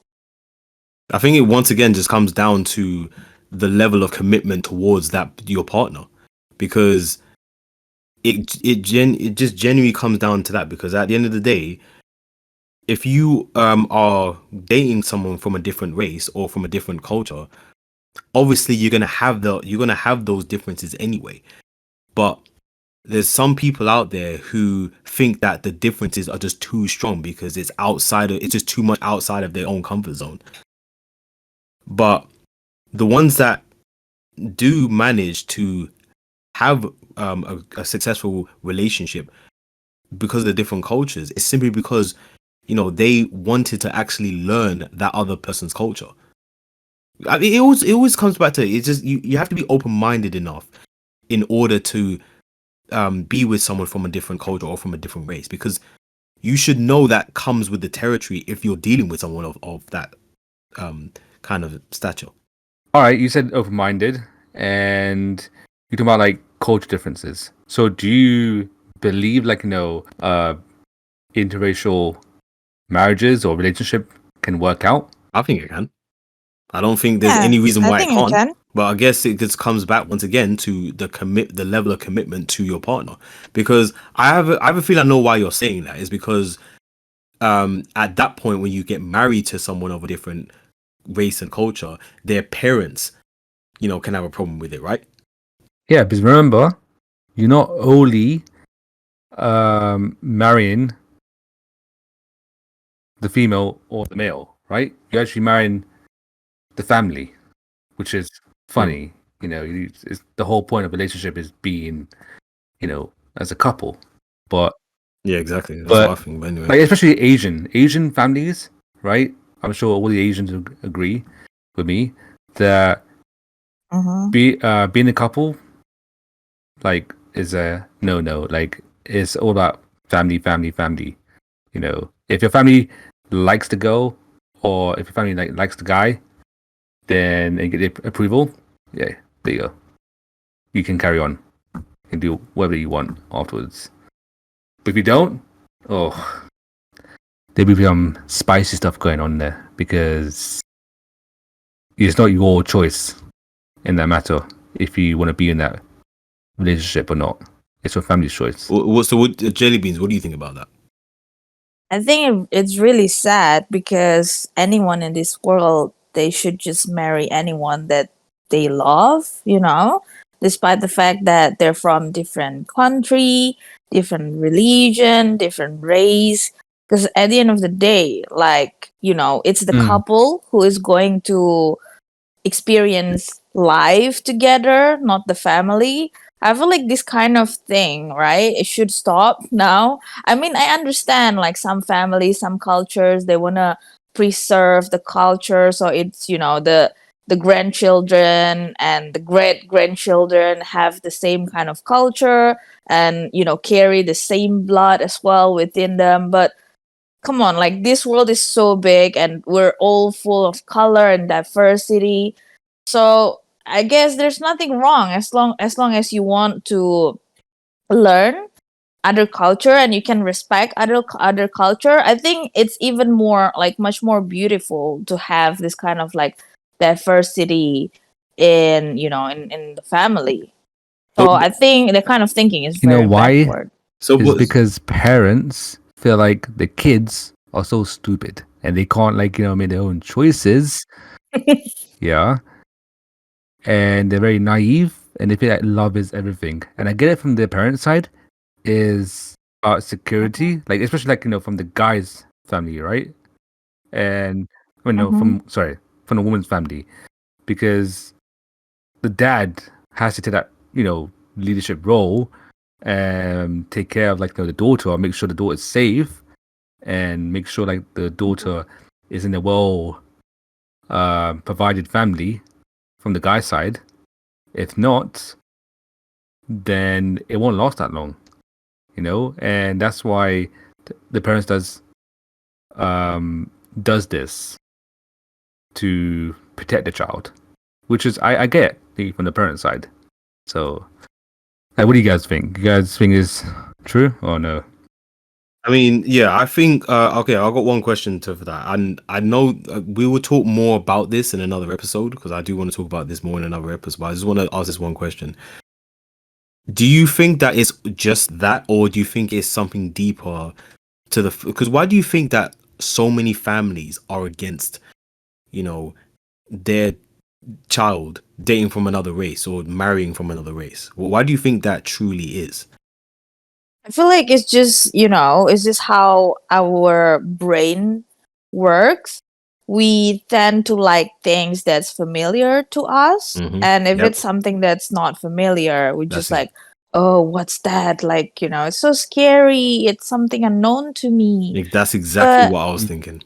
I think it once again just comes down to the level of commitment towards that your partner, because it just genuinely comes down to that. Because at the end of the day, if you are dating someone from a different race or from a different culture, obviously you're gonna have those differences anyway. But there's some people out there who think that the differences are just too strong because it's just too much outside of their own comfort zone. But the ones that do manage to have a successful relationship because of the different cultures, it's simply because they wanted to actually learn that other person's culture. I mean, it always comes back to it's just you have to be open minded enough in order to be with someone from a different culture or from a different race, because you should know that comes with the territory if you're dealing with someone of that kind of stature. All right, you said open-minded, and you talk about like culture differences. So, do you believe interracial marriages or relationship can work out? I think it can. I don't think there's Yeah, any reason I why it think it can't. can. But I guess it just comes back once again to the level of commitment to your partner. Because I have a feeling I know why you're saying that is because at that point when you get married to someone of a different race and culture, their parents, can have a problem with it, right? Yeah, because remember, you're not only marrying the female or the male, right? You're actually marrying the family, which is funny. It's, the whole point of a relationship is being, as a couple. But Yeah, exactly. That's what I think. But anyway, like especially Asian families, right? I'm sure all the Asians agree with me that Mm-hmm. being a couple like is a no. Like it's all about family. If your family likes the girl or if your family likes the guy, then and get the approval, yeah, there you go. You can carry on and do whatever you want afterwards. But if you don't, oh, there'll be some spicy stuff going on there because it's not your choice in that matter if you want to be in that relationship or not. It's your family's choice. what Jelly Beans? What do you think about that? I think it's really sad because anyone in this world, they should just marry anyone that they love, despite the fact that they're from different country, different religion, different race. Because at the end of the day, like, it's the couple who is going to experience life together, not the family. I feel like this kind of thing, right? It should stop now. I mean, I understand like some families, some cultures, they want to preserve the culture. So it's, the grandchildren and the great grandchildren have the same kind of culture and, carry the same blood as well within them. But come on, like this world is so big and we're all full of color and diversity. So I guess there's nothing wrong as long as you want to learn other culture and you can respect other culture. I think it's even more like much more beautiful to have this kind of like diversity in the family. So I think the kind of thinking is You know very why? backward. It's because parents feel like the kids are so stupid and they can't make their own choices. Yeah. And they're very naive and they feel like love is everything. And I get it from the parent side is about security, like especially from the guy's family, right? And Mm-hmm. from the woman's family. Because the dad has to take that, leadership role and take care of the daughter, make sure the daughter is safe and make sure like the daughter is in a well provided family from the guy's side. If not, then it won't last that long, and that's why the parents does this to protect the child, which is I get from the parent side. So, like, what do you guys think? You guys think is true or no? I mean, yeah, I think okay, I've got one question for that, and I know we will talk more about this in another episode because I do want to talk about this more in another episode. But I just want to ask this one question: do you think that it's just that, or do you think it's something deeper to the? Because why do you think that so many families are against, their child dating from another race or marrying from another race? Why do you think that truly is? I feel like it's just, it's just how our brain works. We tend to like things that's familiar to us. And if Yep, it's something that's not familiar, we just that's it. like, oh, what's that? Like, it's so scary. It's something unknown to me. That's exactly But what I was Mm. thinking.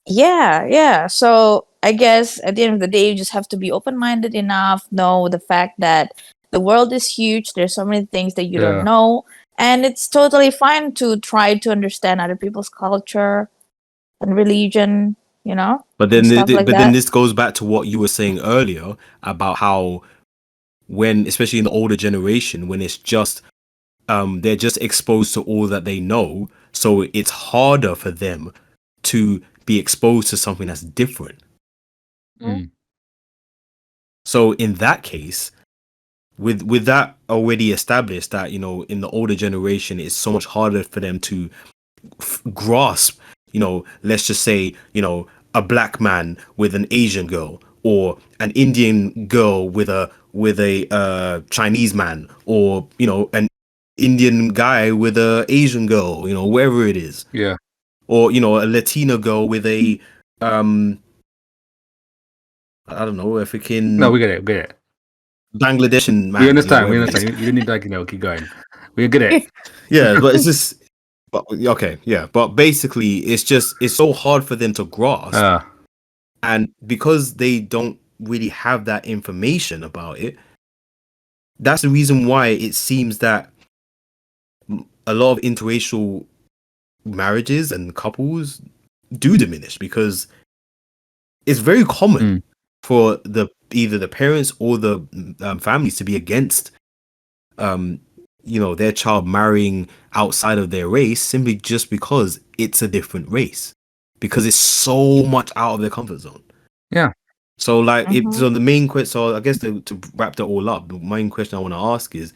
yeah. So I guess at the end of the day, you just have to be open minded enough, know the fact that the world is huge. There's so many things that you don't Yeah. know. And it's totally fine to try to understand other people's culture and religion, But and then, stuff like but then that. this goes back to what you were saying earlier about how when, especially in the older generation, when it's just they're just exposed to all that they know, so it's harder for them to be exposed to something that's different. Mm. So in that case, with that already established, that in the older generation it's so much harder for them to grasp, let's just say, a black man with an Asian girl, or an Indian girl with a Chinese man, or an Indian guy with a Asian girl, wherever it is, Yeah. or a Latina girl with a um I don't know, a No, we freaking get it. We get it. Bangladeshi We man, understand. We whatever it understand. is. You don't need to keep going. We get it. Yeah, but it's just, but okay, yeah, but basically it's so hard for them to grasp, Uh, and because they don't really have that information about it, that's the reason why it seems that a lot of interracial marriages and couples do diminish, because it's very common Mm. for either the parents or the families to be against um their child marrying outside of their race, simply just because it's a different race, because it's so much out of their comfort zone. Yeah. So like Mm-hmm. so the main question, so I guess to wrap that all up, the main question I want to ask is,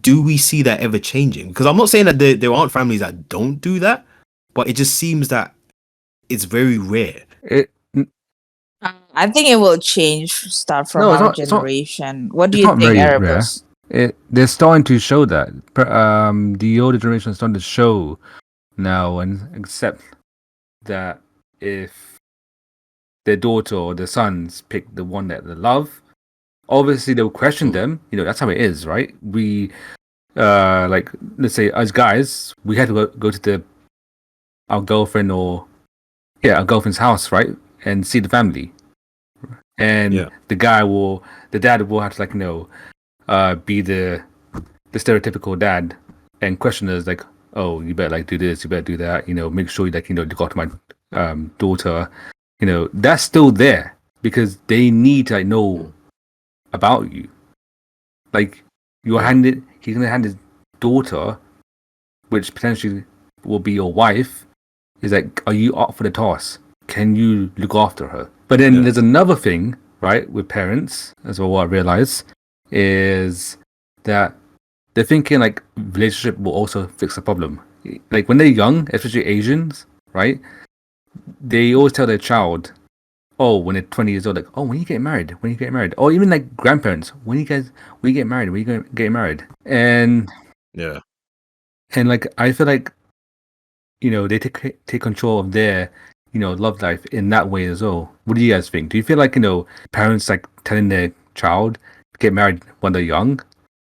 do we see that ever changing? Because I'm not saying that there aren't families that don't do that, but it just seems that it's very rare. It. I think it will change start from No, it's our not. It's not. generation. What do It's you not think, very rare. Erebus? They're starting to show that. The older generation is starting to show now and accept that if their daughter or their sons pick the one that they love, obviously they'll question them. That's how it is, right? We, like, let's say as guys, we had to go to our girlfriend or our girlfriend's house, right, and see the family, and Yeah, the dad will have to be the stereotypical dad and question us like, oh, you better do this, you better do that, make sure you look after my daughter. That's still there because they need to know about you. Like yeah, he's gonna hand his daughter, which potentially will be your wife, is like, are you up for the task? Can you look after her? But then yeah, there's another thing, right, with parents as well. What I realize is that they're thinking like relationship will also fix the problem. Like when they're young, especially Asians, right? They always tell their child, "Oh, when they're 20 years old, like, oh, when you get married, when you get married," or even like grandparents, when you get married, when you get married, yeah. and like I feel like they take control of their love life in that way as well. What do you guys think? Do you feel like parents like telling their child to get married when they're young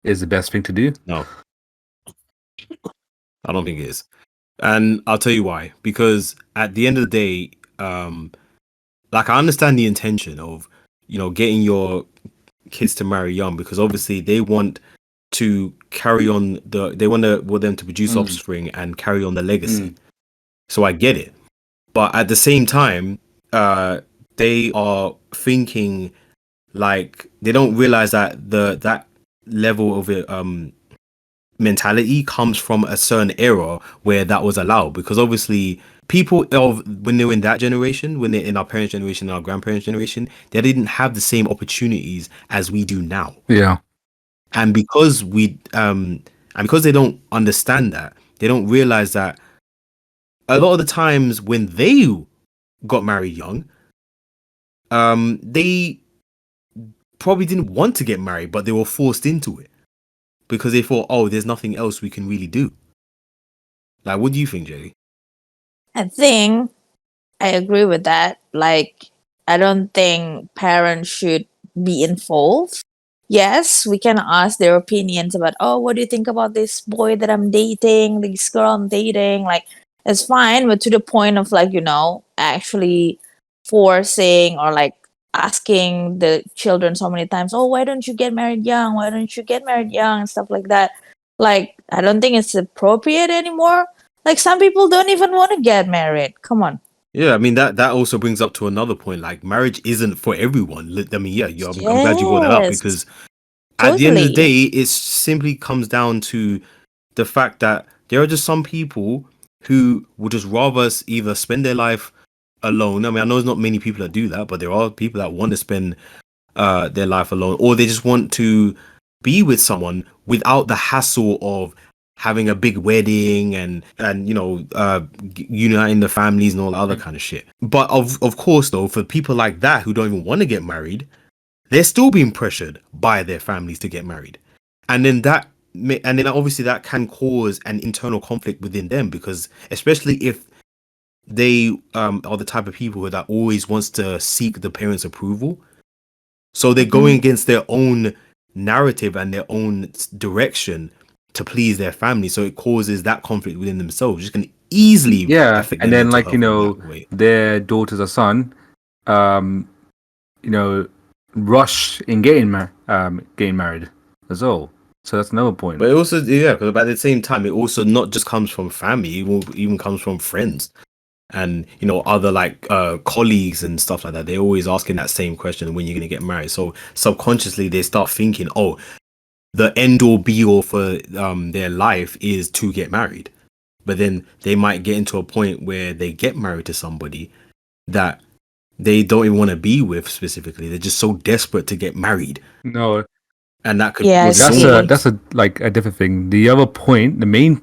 is the best thing to do? No, I don't think it is. And I'll tell you why. Because at the end of the day, like, I understand the intention of, getting your kids to marry young, because obviously they want to carry on they want them to produce Mm, offspring and carry on the legacy. So I get it. But at the same time, they are thinking, like, they don't realize that that level of it, mentality comes from a certain era where that was allowed, because obviously people of when they were in that generation, when they're in our parents' generation and our grandparents' generation, they didn't have the same opportunities as we do now. yeah. And because they don't understand that, they don't realize that a lot of the times when they got married young, they probably didn't want to get married, but they were forced into it. because they thought, oh, there's nothing else we can really do. Like, what do you think, Jay? I think I agree with that. Like, I don't think parents should be involved. Yes, we can ask their opinions about, oh, what do you think about this boy that I'm dating, this girl I'm dating? Like, it's fine, but to the point of, like, actually forcing or like asking the children so many times, oh, why don't you get married young? Why don't you get married young? And stuff like that. Like, I don't think it's appropriate anymore. Like, some people don't even want to get married. Come on. Yeah, I mean that also brings up to another point. Like, marriage isn't for everyone. I mean, yeah, I'm glad you brought that up, Yes, because at the end of the totally. day, it simply comes down to the fact that there are just some people who would just rather either spend their life alone. I mean, I know there's not many people that do that, but there are people that want to spend their life alone, or they just want to be with someone without the hassle of having a big wedding and uniting the families and all that other kind of shit. But of course, though, for people like that who don't even want to get married, they're still being pressured by their families to get married, and then obviously that can cause an internal conflict within them, because especially if they are the type of people that always wants to seek the parents' approval, so they're going against their own narrative and their own direction to please their family, so it causes that conflict within themselves, which can easily Yeah, affect and their then mental like health in that way. their daughters or son, um, rush in getting married as well. So that's another point. But it also, yeah, because at the same time, it also not just comes from family, it even comes from friends and other like colleagues and stuff like that. They're always asking that same question: when you're going to get married? So subconsciously they start thinking, oh, the end all be all for their life is to get married. But then they might get into a point where they get married to somebody that they don't even want to be with specifically. They're just so desperate to get married, No, and that could Yeah, I cause that's so see. much. a like a different thing. The other point, the main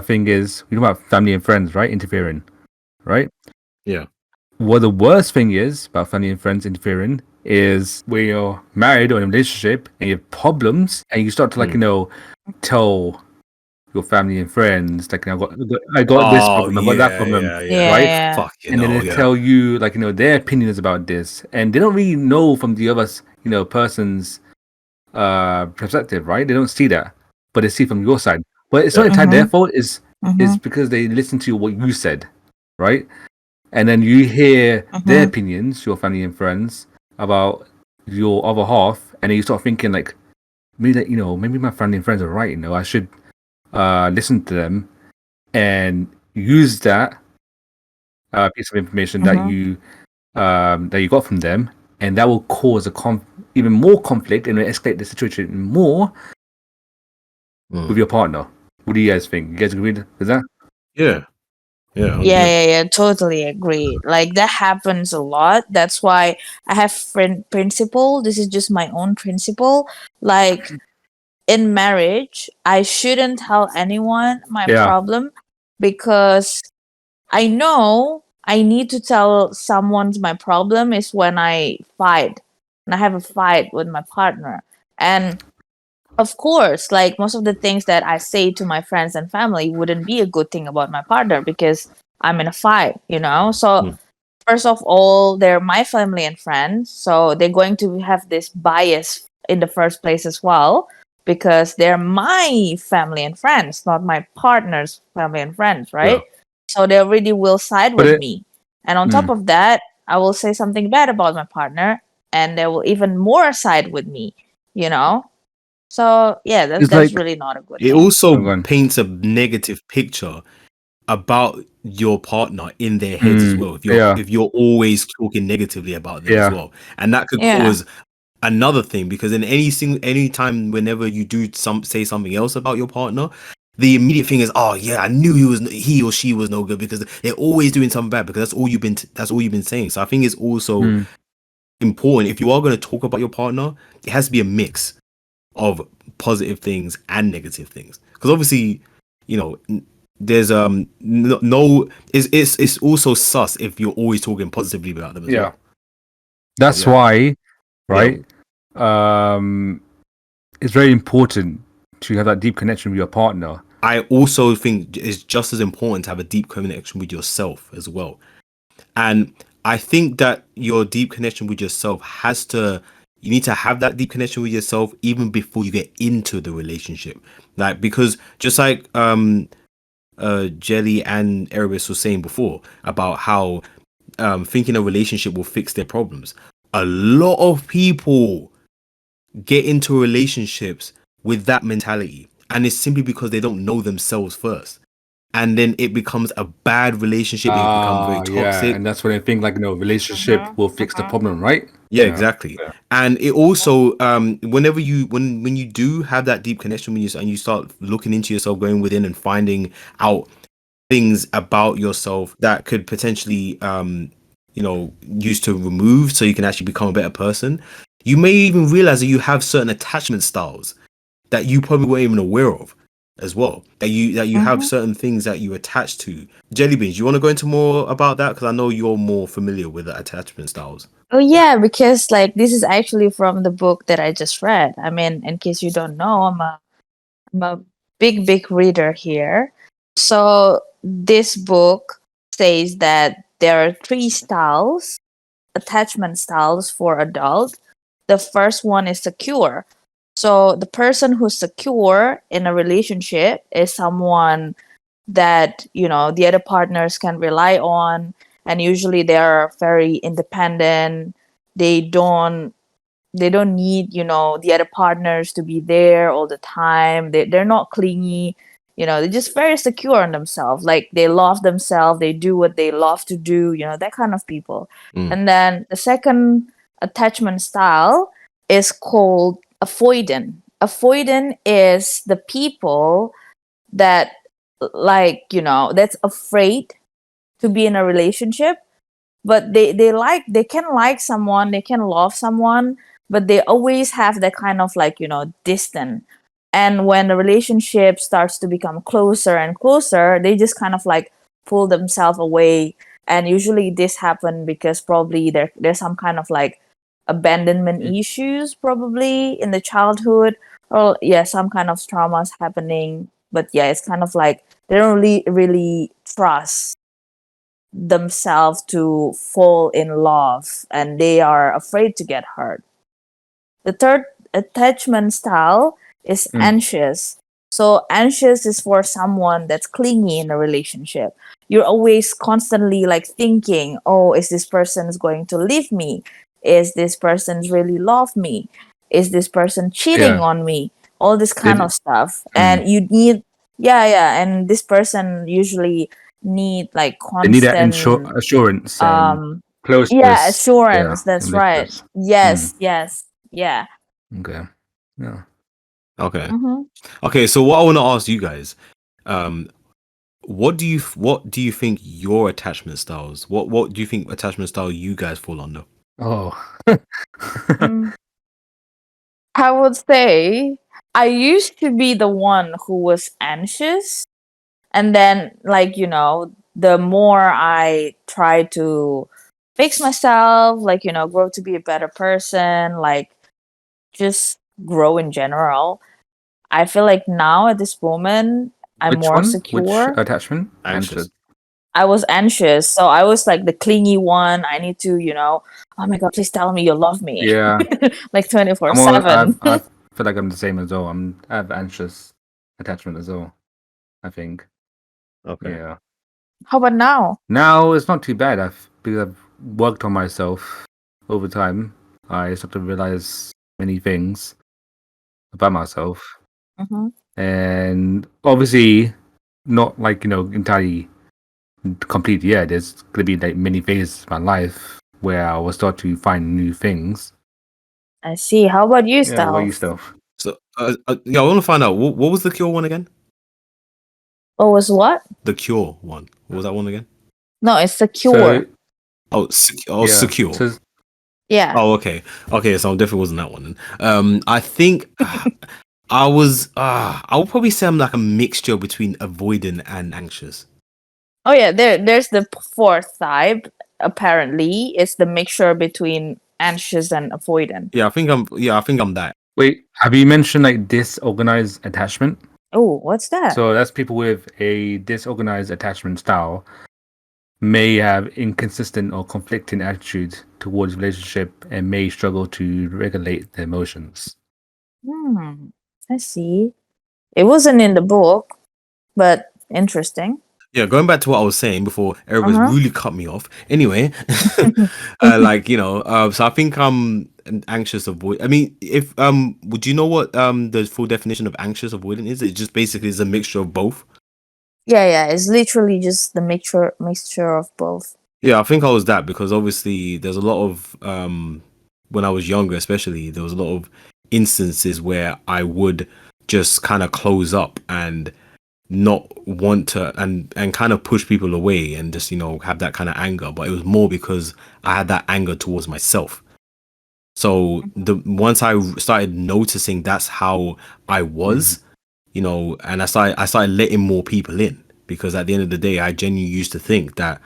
thing is we talk about family and friends, right? Interfering, right? Yeah. What the worst thing is about family and friends interfering is when you're married or in a relationship and you have problems and you start to tell your family and friends like I got this Oh problem, I got that yeah, problem, yeah, Yeah, yeah. right? yeah. Fuck, And then they yeah. tell you their opinions about this, and they don't really know from the other person's perspective, right? They don't see that, but they see from your side. But it's not Yeah. entirely their Mm-hmm. fault. Is Mm-hmm. because they listen to what you said, right? And then you hear their Mm-hmm. opinions, your family and friends, about your other half, and then you start thinking like, maybe maybe my family and friends are right. I should listen to them and use that piece of information that you got from them, and that will cause even more conflict and escalate the situation more with your partner. What do you guys think? You guys agree with that? Yeah. Yeah. Yeah, 100%. yeah, yeah. Totally agree. Like, that happens a lot. That's why I have principle. This is just my own principle. Like, in marriage, I shouldn't tell anyone my Yeah. problem, because I know I need to tell someone my problem is when I fight. And I have a fight with my partner. And of course, like, most of the things that I say to my friends and family wouldn't be a good thing about my partner because I'm in a fight. So, Mm. first of all, they're my family and friends. So, they're going to have this bias in the first place as well, because they're my family and friends, not my partner's family and friends, Yeah. right? So, they already will side But with it, me. And on top mm, of that, I will say something bad about my partner, and they will even more side with me. So yeah, it's that's like, really not a good It thing. I'm also going. paints a negative picture about your partner in their heads as well. Yeah, If you're always talking negatively about them as yeah, well, and that could Yeah. cause another thing, because in any time whenever you do say something else about your partner, the immediate thing is, oh yeah, I knew he or she was no good, because they're always doing something bad, because that's all you've been saying. So I think it's also important, if you are going to talk about your partner, it has to be a mix of positive things and negative things, because obviously, there's no, it's also sus if you're always talking positively about them as yeah. well. That's Yeah. why, Yeah. right? It's very important to have that deep connection with your partner. I also think it's just as important to have a deep connection with yourself as well. And I think that your deep connection with yourself you need to have that deep connection with yourself even before you get into the relationship. Like, because just like Jelly and Erebus was saying before about how thinking a relationship will fix their problems. A lot of people get into relationships with that mentality, and it's simply because they don't know themselves first. And then it becomes a bad relationship. It becomes very Yeah, toxic. and that's when I think like relationship will fix the problem, right? Yeah, exactly. Yeah. And it also whenever when you do have that deep connection with yourself and you start looking into yourself, going within and finding out things about yourself that could potentially use to remove so you can actually become a better person, you may even realize that you have certain attachment styles that you probably weren't even aware of as well, that you have certain things that you attach to. Jelly Beans, you want to go into more about that, because I know you're more familiar with the attachment styles. Oh yeah, because like this is actually from the book that I just read. I mean, in case you don't know, I'm a big reader here. So this book says that there are three styles, attachment styles for adult. The first one is secure. So the person who's secure in a relationship is someone that, you know, the other partners can rely on, and usually they're very independent. They don't need, you know, the other partners to be there all the time. They're not clingy, you know, they're just very secure in themselves. Like they love themselves, they do what they love to do, you know, that kind of people. And then the second attachment style is called avoidant. Avoidant is the people that, like, you know, that's afraid to be in a relationship, but they can like someone, they can love someone, but they always have that kind of, like, you know, distant. And when the relationship starts to become closer and closer, they just kind of like pull themselves away. And usually this happen because probably there's some kind of like abandonment issues probably in the childhood, or yeah, some kind of traumas happening. But yeah, it's kind of like they don't really trust themselves to fall in love, and they are afraid to get hurt. The third attachment style is anxious. So anxious is for someone that's clingy in a relationship. You're always constantly like thinking, oh, is this person is going to leave me? Is this person really love me? Is this person cheating Yeah. on me? All this kind of stuff. Mm. And you need, yeah, and this person usually need like They need that constant assurance and yeah, closeness. assurance, Yeah, that's and right. closeness. Yes, yeah. Okay. Yeah. Okay. Mm-hmm. Okay, so what I want to ask you guys, what do you think your attachment styles? What do you think attachment style you guys fall under? Oh. I would say I used to be the one who was anxious, and then, like, you know, the more I try to fix myself, like, you know, grow to be a better person, like just grow in general, I feel like now at this moment I'm Which more one? Which secure. attachment? Anxious. I was anxious, so I was like the clingy one. I need to, you know, oh my god, please tell me you love me. Yeah. Like 24 I'm all, 7. I feel like I'm the same as well. I have anxious attachment as well, I think. Okay. Yeah. How about now? Now it's not too bad. Because I've worked on myself over time. I start to realize many things about myself, Mm-hmm. and obviously not like, you know, entirely complete yet. There's gonna be like many phases of my life where I will start to find new things. I see. How about you, Yeah, what about you, Stealth? Steph? So yeah, I want to find out what was the Cure one again? Oh, was what? The Cure one. What was that one again? No, it's So secure. Oh, yeah, Secure. so Yeah. Oh, okay. Okay, so I definitely wasn't that one then. I think I was I would probably say I'm like a mixture between avoidant and anxious. Oh yeah, there's the fourth type. Apparently, it's the mixture between anxious and avoidant. Yeah, I think I'm that. Wait, have you mentioned like disorganized attachment? Oh, what's that? So that's people with a disorganized attachment style may have inconsistent or conflicting attitudes towards relationship and may struggle to regulate their emotions. I see. It wasn't in the book, but interesting. Yeah, going back to what I was saying before everybody's Uh-huh. really cut me off. Anyway, so I think I'm an anxious avoid. I mean, if would you know what the full definition of anxious avoidant is? It just basically is a mixture of both. Yeah, it's literally just the mixture of both. Yeah, I think I was that because obviously there's a lot of when I was younger, especially there was a lot of instances where I would just kind of close up and not want to and kind of push people away and just have that kind of anger, but it was more because I had that anger towards myself. So the once I started noticing that's how I was, and I started letting more people in, because at the end of the day I genuinely used to think that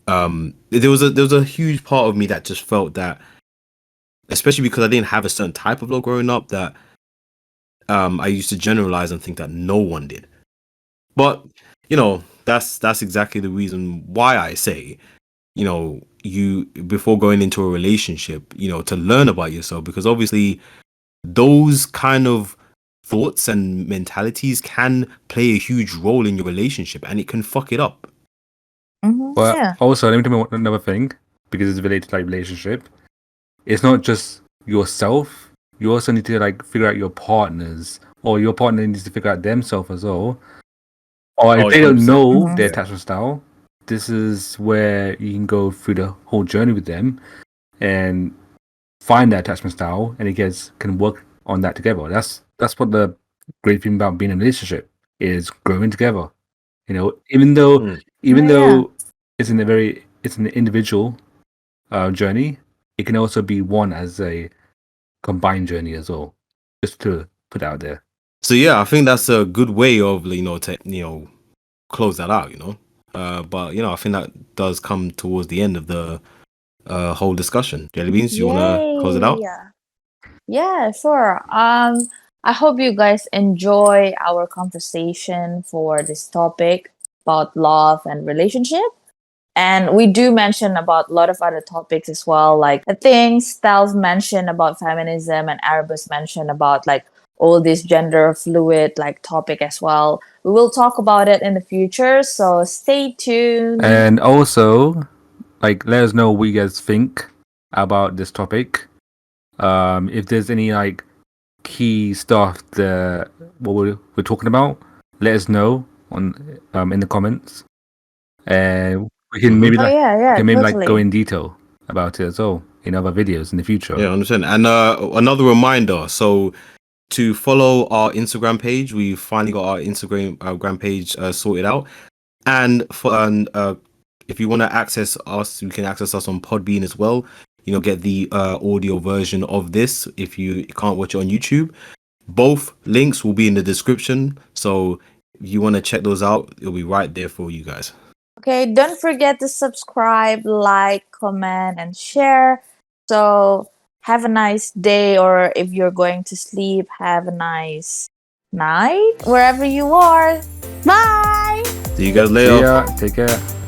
there was a huge part of me that just felt that, especially because I didn't have a certain type of love growing up, that I used to generalize and think that no one did. But that's exactly the reason why I say, you before going into a relationship, to learn about yourself, because obviously those kind of thoughts and mentalities can play a huge role in your relationship, and it can fuck it up. But Yeah. also, let me tell you another thing, because it's related to like relationship. It's not just yourself. You also need to like figure out your partners, or your partner needs to figure out themselves as well. Or if Oh, they don't 100%. know Mhm. their attachment style, this is where you can go through the whole journey with them and find that attachment style, and you guys can work on that together. That's what the great thing about being in a relationship is, growing together. Even though Mm. Yeah. it's an individual journey, it can also be one as a combined journey as well. Just to put out there. So yeah, I think that's a good way of to close that out. But I think that does come towards the end of the whole discussion. Jelly Beans, do you want to close it out? Yay. Yeah, sure. I hope you guys enjoy our conversation for this topic about love and relationship. And we do mention about a lot of other topics as well, like the things Stels mentioned about feminism and Arabus mentioned about like all this gender fluid like topic as well. We will talk about it in the future, so stay tuned. And also, like, let us know what you guys think about this topic. If there's any like key stuff that what we're talking about, let us know on in the comments, and we can maybe Oh like yeah, go totally. in detail about it as well in other videos in the future. Yeah, I understand. And another reminder, so to follow our Instagram page, we finally got our Instagram page sorted out. And if you want to access us, you can access us on Podbean as well. Get the audio version of this if you can't watch it on YouTube. Both links will be in the description, so if you want to check those out, it'll be right there for you guys. Okay, don't forget to subscribe, like, comment, and share. So, have a nice day, or if you're going to sleep, have a nice night wherever you are. Bye! See you guys See later. ya. Take care.